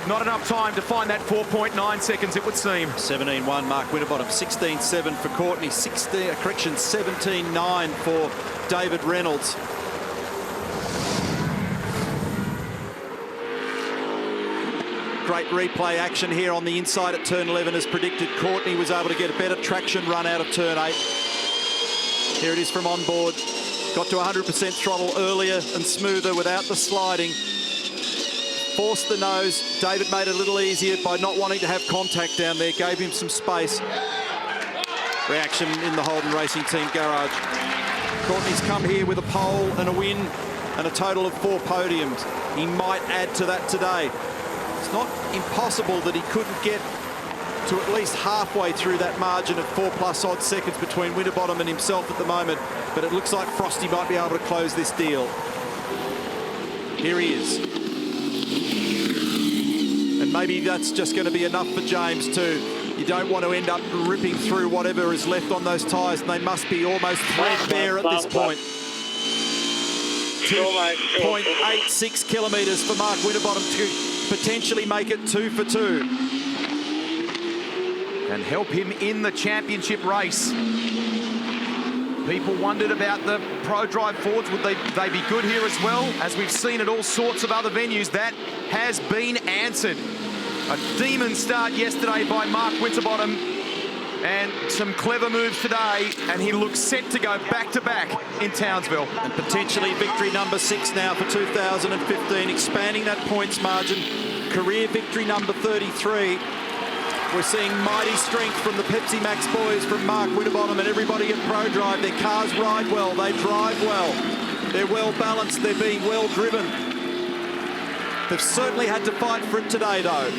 Speaker 2: not enough time to find that 4.9 seconds, it would seem.
Speaker 3: 17.1 Mark Winterbottom, 16.7 for Courtney, 17.9 for David Reynolds. Great replay action here on the inside at turn 11 as predicted. Courtney was able to get a better traction run out of turn 8. Here it is from on board. Got to 100% throttle earlier and smoother without the sliding. Forced the nose. David made it a little easier by not wanting to have contact down there. Gave him some space. Reaction in the Holden Racing Team garage. Courtney's come here with a pole and a win and a total of 4 podiums. He might add to that today. It's not impossible that he couldn't get to at least halfway through that margin of 4+ odd seconds between Winterbottom and himself at the moment, but it looks like Frosty might be able to close this deal. Here he is. And maybe that's just going to be enough for James too. You don't want to end up ripping through whatever is left on those tyres, and they must be almost threadbare at this point. 2.86 kilometres for Mark Winterbottom to potentially make it 2 for 2.
Speaker 2: And help him in the championship race. People wondered about the Pro Drive Fords. Would they be good here as well? As we've seen at all sorts of other venues, that has been answered. A demon start yesterday by Mark Winterbottom and some clever moves today, and he looks set to go back-to-back in Townsville.
Speaker 3: And potentially victory number 6 now for 2015, expanding that points margin. Career victory number 33. We're seeing mighty strength from the Pepsi Max boys, from Mark Winterbottom and everybody at Pro Drive. Their cars ride well, they drive well. They're well balanced, they're being well driven. They've certainly had to fight for it today though.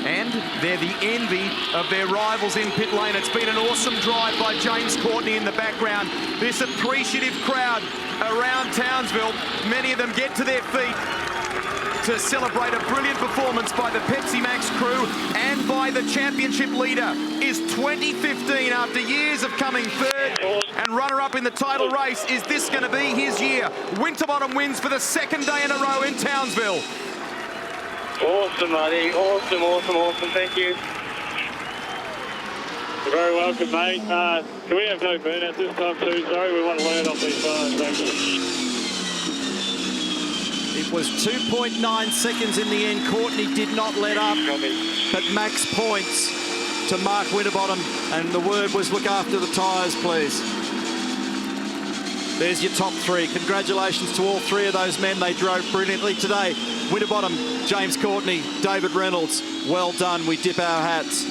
Speaker 2: And they're the envy of their rivals in pit lane. It's been an awesome drive by James Courtney in the background. This appreciative crowd around Townsville. Many of them get to their feet to celebrate a brilliant performance by the Pepsi Max crew and by the championship leader. Is 2015, after years of coming third and runner-up in the title race, is this going to be his year? Winterbottom wins for the 2nd day in a row in Townsville.
Speaker 5: Awesome, Marty. Awesome, awesome, awesome. Thank you.
Speaker 15: You're very welcome, mate. Can we have no burnouts this time too? Sorry, we want to learn off these cars. Thank you.
Speaker 3: It was 2.9 seconds in the end. Courtney did not let up, but max points to Mark Winterbottom, and the word was look after the tyres, please. There's your top three. Congratulations to all three of those men. They drove brilliantly today. Winterbottom, James Courtney, David Reynolds. Well done. We dip our hats.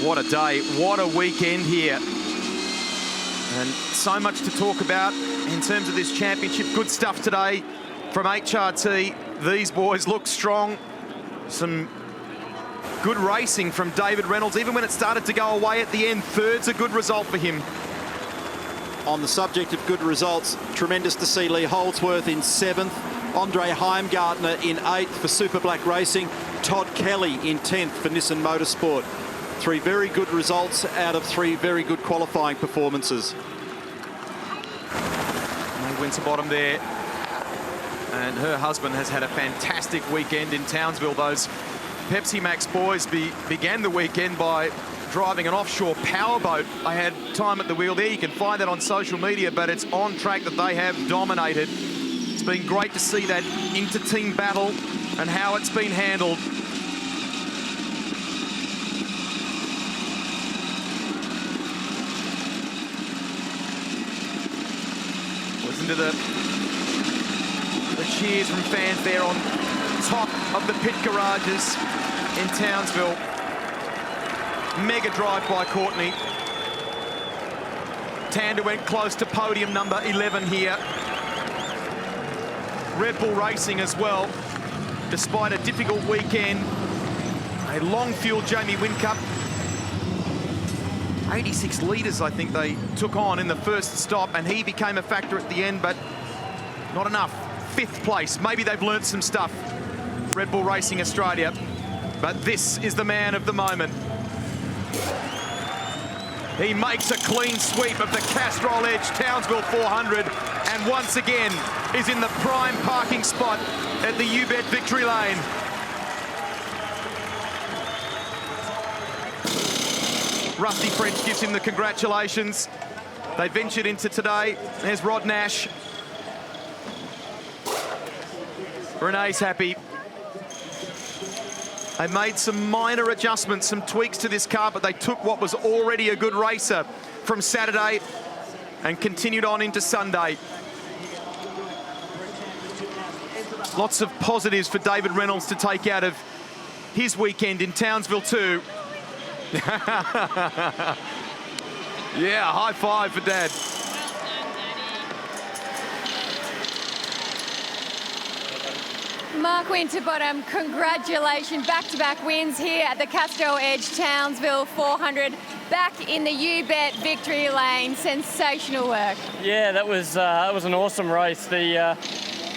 Speaker 2: What a day. What a weekend here. And so much to talk about in terms of this championship. Good stuff today from HRT. These boys look strong. Some good racing from David Reynolds. Even when it started to go away at the end, third's a good result for him.
Speaker 3: On the subject of good results, tremendous to see Lee Holdsworth in 7th, Andre Heimgartner in 8th for Super Black Racing, Todd Kelly in 10th for Nissan Motorsport. 3 very good results out of 3 very good qualifying performances.
Speaker 2: May Winterbottom there. And her husband has had a fantastic weekend in Townsville. Those Pepsi Max boys began the weekend by driving an offshore powerboat. I had time at the wheel there. You can find that on social media, but it's on track that they have dominated. It's been great to see that inter-team battle and how it's been handled. Listen to the cheers from fans there on top of the pit garages in Townsville. Mega drive by Courtney. Tander went close to podium number 11 here. Red Bull Racing as well, despite a difficult weekend. A long fuel Jamie Whincup. 86 litres I think they took on in the first stop, and he became a factor at the end, but not enough. 5th place. Maybe they've learnt some stuff, Red Bull Racing Australia. But this is the man of the moment. He makes a clean sweep of the Castrol Edge Townsville 400 and once again is in the prime parking spot at the UBET Victory Lane. Rusty French gives him the congratulations. They ventured into today. There's Rod Nash. Renee's happy. They made some minor adjustments, some tweaks to this car, but they took what was already a good racer from Saturday and continued on into Sunday. Lots of positives for David Reynolds to take out of his weekend in Townsville too. Yeah, high five for Dad.
Speaker 7: Mark Winterbottom, congratulations. Back-to-back wins here at the Castrol Edge Townsville 400. Back in the UBET Victory Lane. Sensational work.
Speaker 4: Yeah, that was an awesome race. The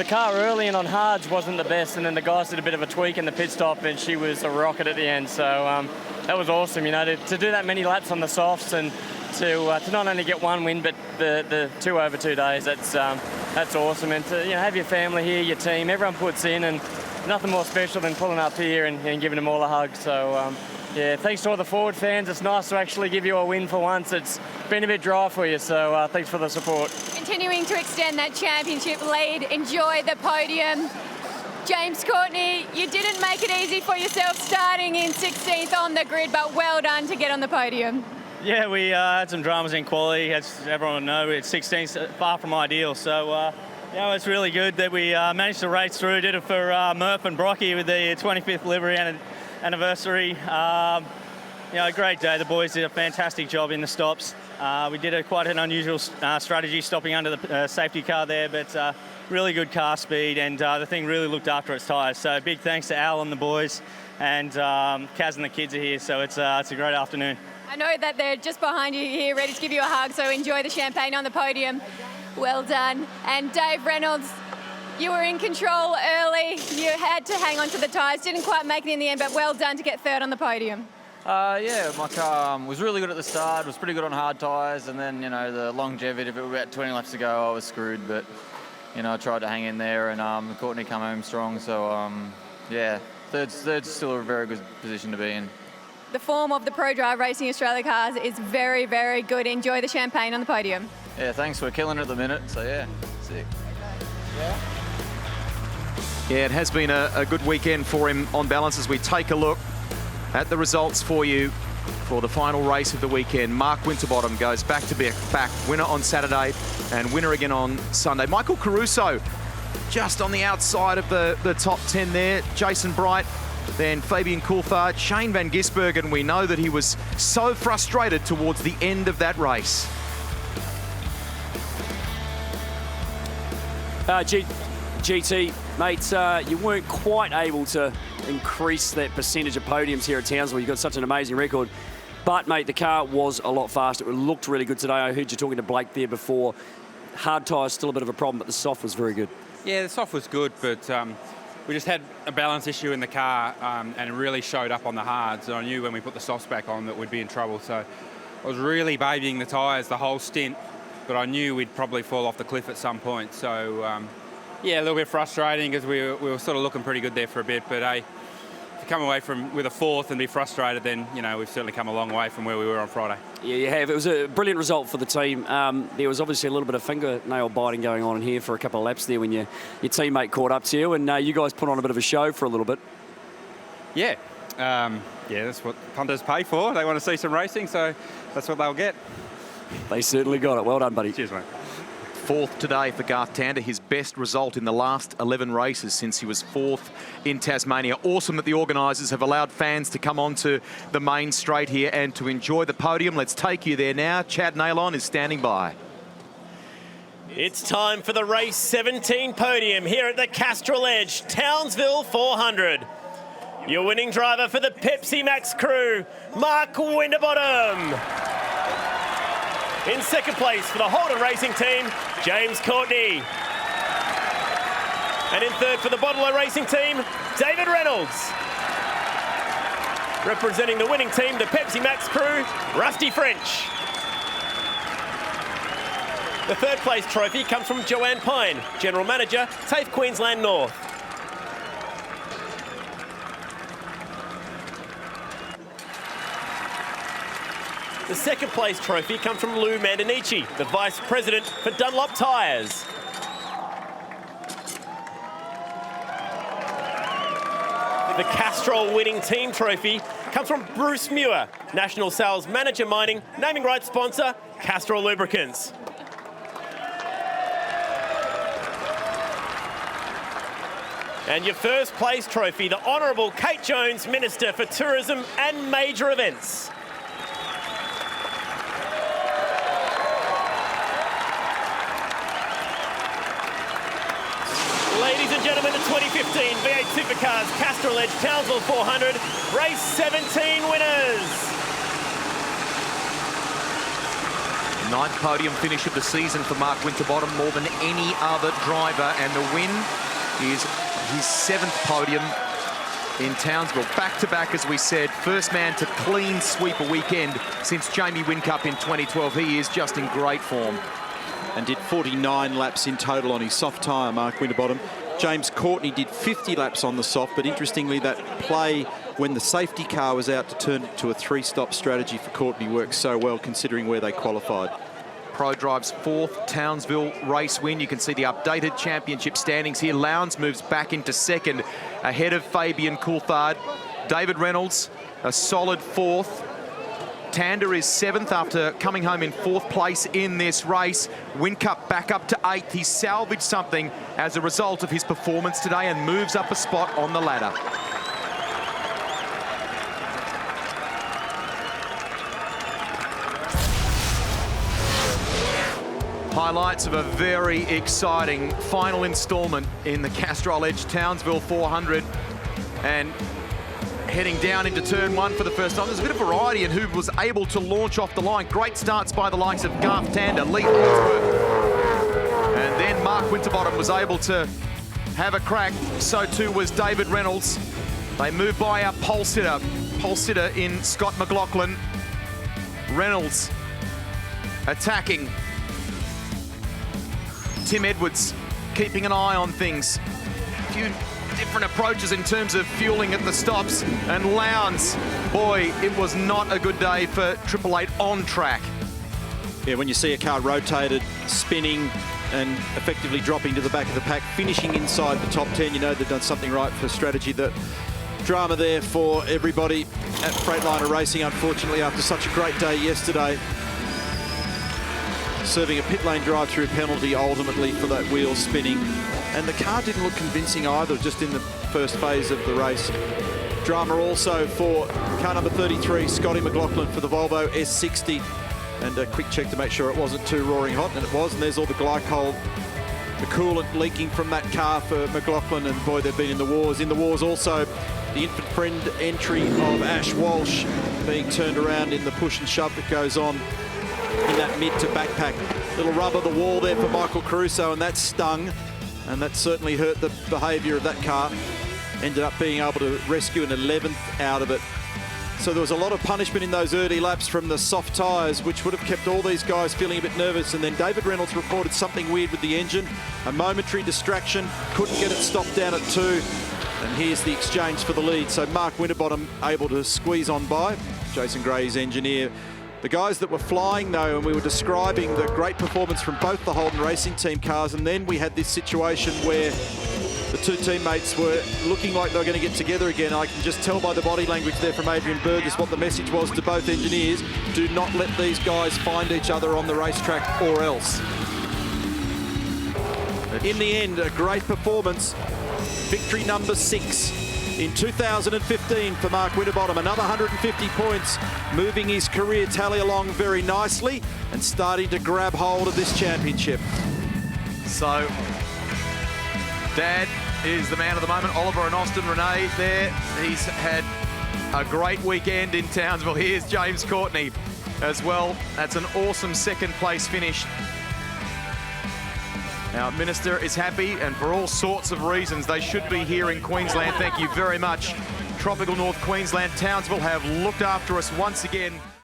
Speaker 4: car early and on hards wasn't the best, and then the guys did a bit of a tweak in the pit stop, and she was a rocket at the end. So that was awesome, you know, to do that many laps on the softs and to not only get one win, but the 2 over 2 days. That's awesome, and to have your family here, your team, everyone puts in, and nothing more special than pulling up here and giving them all a hug. So yeah, thanks to all the Ford fans. It's nice to actually give you a win for once. It's been a bit dry for you, so thanks for the support.
Speaker 7: Continuing to extend that championship lead. Enjoy the podium. James Courtney, you didn't make it easy for yourself starting in 16th on the grid, but well done to get on the podium.
Speaker 16: Yeah, we had some dramas in quality. As everyone will know, it's 16th, far from ideal. So, it's really good that we managed to race through. Did it for Murph and Brocky with the 25th livery anniversary. Great day. The boys did a fantastic job in the stops. We did quite an unusual strategy, stopping under the safety car there, but really good car speed, and the thing really looked after its tyres. So big thanks to Al and the boys, and Kaz and the kids are here, so it's a great afternoon.
Speaker 7: I know that they're just behind you here, ready to give you a hug, so enjoy the champagne on the podium. Well done. And Dave Reynolds, you were in control early. You had to hang on to the tyres. Didn't quite make it in the end, but well done to get 3rd on the podium.
Speaker 17: Yeah, my car was really good at the start. Was pretty good on hard tyres, and then, the longevity, if it were about 20 laps to go, I was screwed. But, I tried to hang in there, and Courtney come home strong. So, third's still a very good position to be in.
Speaker 7: The form of the Pro Drive Racing Australia cars is very, very good. Enjoy the champagne on the podium.
Speaker 17: Yeah, thanks. We're killing it at the minute, so yeah, sick.
Speaker 2: Yeah, it has been a good weekend for him on balance as we take a look at the results for you for the final race of the weekend. Mark Winterbottom goes back to back, winner on Saturday and winner again on Sunday. Michael Caruso just on the outside of the top 10 there. Jason Bright, then Fabian Coulthard, Shane Van Gisbergen. We know that he was so frustrated towards the end of that race.
Speaker 4: GT, mate, you weren't quite able to increase that percentage of podiums here at Townsville. You've got such an amazing record. But, mate, the car was a lot faster. It looked really good today. I heard you talking to Blake there before. Hard tyres still a bit of a problem, but the soft was very good.
Speaker 18: Yeah, the soft was good, but we just had a balance issue in the car, and it really showed up on the hards. And I knew when we put the softs back on that we'd be in trouble. So I was really babying the tyres the whole stint, but I knew we'd probably fall off the cliff at some point. So, yeah, a little bit frustrating because we were sort of looking pretty good there for a bit. But, hey, to come away with a fourth and be frustrated, then, you know, we've certainly come a long way from where we were on Friday.
Speaker 4: Yeah, you have. It was a brilliant result for the team. There was obviously a little bit of fingernail biting going on in here for a couple of laps there when your teammate caught up to you, and you guys put on a bit of a show for a little bit.
Speaker 18: Yeah. Yeah, that's what punters pay for. They want to see some racing, so that's what they'll get.
Speaker 4: They certainly got it. Well done, buddy.
Speaker 18: Cheers, mate.
Speaker 2: Fourth today for Garth Tander, his best result in the last 11 races since he was fourth in Tasmania. Awesome that the organisers have allowed fans to come onto the main straight here and to enjoy the podium. Let's take you there now. Chad Nailon is standing by.
Speaker 19: It's time for the race 17 podium here at the Castrol Edge, Townsville 400. Your winning driver for the Pepsi Max crew, Mark Winterbottom. In second place for the Holden Racing team, James Courtney. And in third for the Bottler Racing team, David Reynolds. Representing the winning team, the Pepsi Max crew, Rusty French. The third place trophy comes from Joanne Pine, General Manager, TAFE Queensland North. The second place trophy comes from Lou Mandanici, the Vice President for Dunlop Tyres. The Castrol winning team trophy comes from Bruce Muir, National Sales Manager Mining, naming rights sponsor, Castrol Lubricants. And your first place trophy, the Honourable Kate Jones, Minister for Tourism and Major Events. Ladies and gentlemen, the 2015 V8 Supercars Castrol Edge Townsville 400, race 17 winners.
Speaker 2: Ninth podium finish of the season for Mark Winterbottom, more than any other driver, and the win is his seventh podium in Townsville. Back-to-back, as we said, first man to clean sweep a weekend since Jamie Whincup in 2012. He is just in great form.
Speaker 3: And did 49 laps in total on his soft tyre, Mark Winterbottom. James Courtney did 50 laps on the soft, but interestingly, that play when the safety car was out to turn it to a three-stop strategy for Courtney worked so well, considering where they qualified.
Speaker 2: Pro Drive's fourth Townsville race win. You can see the updated championship standings here. Lowndes moves back into second, ahead of Fabian Coulthard. David Reynolds, a solid fourth. Tander is seventh after coming home in fourth place in this race. Whincup back up to eighth. He salvaged something as a result of his performance today and moves up a spot on the ladder. Highlights of a very exciting final instalment in the Castrol Edge Townsville 400. And heading down into turn one for the first time. There's a bit of variety in who was able to launch off the line. Great starts by the likes of Garth Tander, Lee Holdsworth. And then Mark Winterbottom was able to have a crack. So too was David Reynolds. They moved by our pole sitter in Scott McLaughlin. Reynolds attacking. Tim Edwards keeping an eye on things. A few different approaches in terms of fueling at the stops. And Lowndes, boy, it was not a good day for 888 on track.
Speaker 3: Yeah, when you see a car rotated, spinning, and effectively dropping to the back of the pack, finishing inside the top 10, you know they've done something right for strategy. The drama there for everybody. at Freightliner Racing, unfortunately, after such a great day yesterday. Serving a pit lane drive-through penalty ultimately for that wheel spinning. And the car didn't look convincing either, just in the first phase of the race. Drama also for car number 33, Scotty McLaughlin for the Volvo S60. And a quick check to make sure it wasn't too roaring hot, and it was. And there's all the glycol, the coolant leaking from that car for McLaughlin, and boy, they've been in the wars. In the wars also, the infant friend entry of Ash Walsh being turned around in the push and shove that goes on in that mid to backpack. Little rub of the wall there for Michael Caruso, and that stung, and that certainly hurt the behaviour of that car. Ended up being able to rescue an 11th out of it. So there was a lot of punishment in those early laps from the soft tyres, which would have kept all these guys feeling a bit nervous. And then David Reynolds reported something weird with the engine, a momentary distraction, couldn't get it stopped down at 2. And here's the exchange for the lead. So Mark Winterbottom able to squeeze on by. Jason Gray's engineer. The guys that were flying, though, and we were describing the great performance from both the Holden Racing Team cars, and then we had this situation where the two teammates were looking like they were going to get together again. I can just tell by the body language there from Adrian Burgess what the message was to both engineers. Do not let these guys find each other on the racetrack or else. In the end, a great performance. Victory number 6 in 2015 for Mark Winterbottom. Another 150 points, moving his career tally along very nicely and starting to grab hold of this championship.
Speaker 2: So, Dad is the man of the moment. Oliver and Austin Renee there. He's had a great weekend in Townsville. Here's James Courtney as well. That's an awesome second place finish. Now, Minister is happy, and for all sorts of reasons, they should be here in Queensland. Thank you very much. Tropical North Queensland, Townsville have looked after us once again.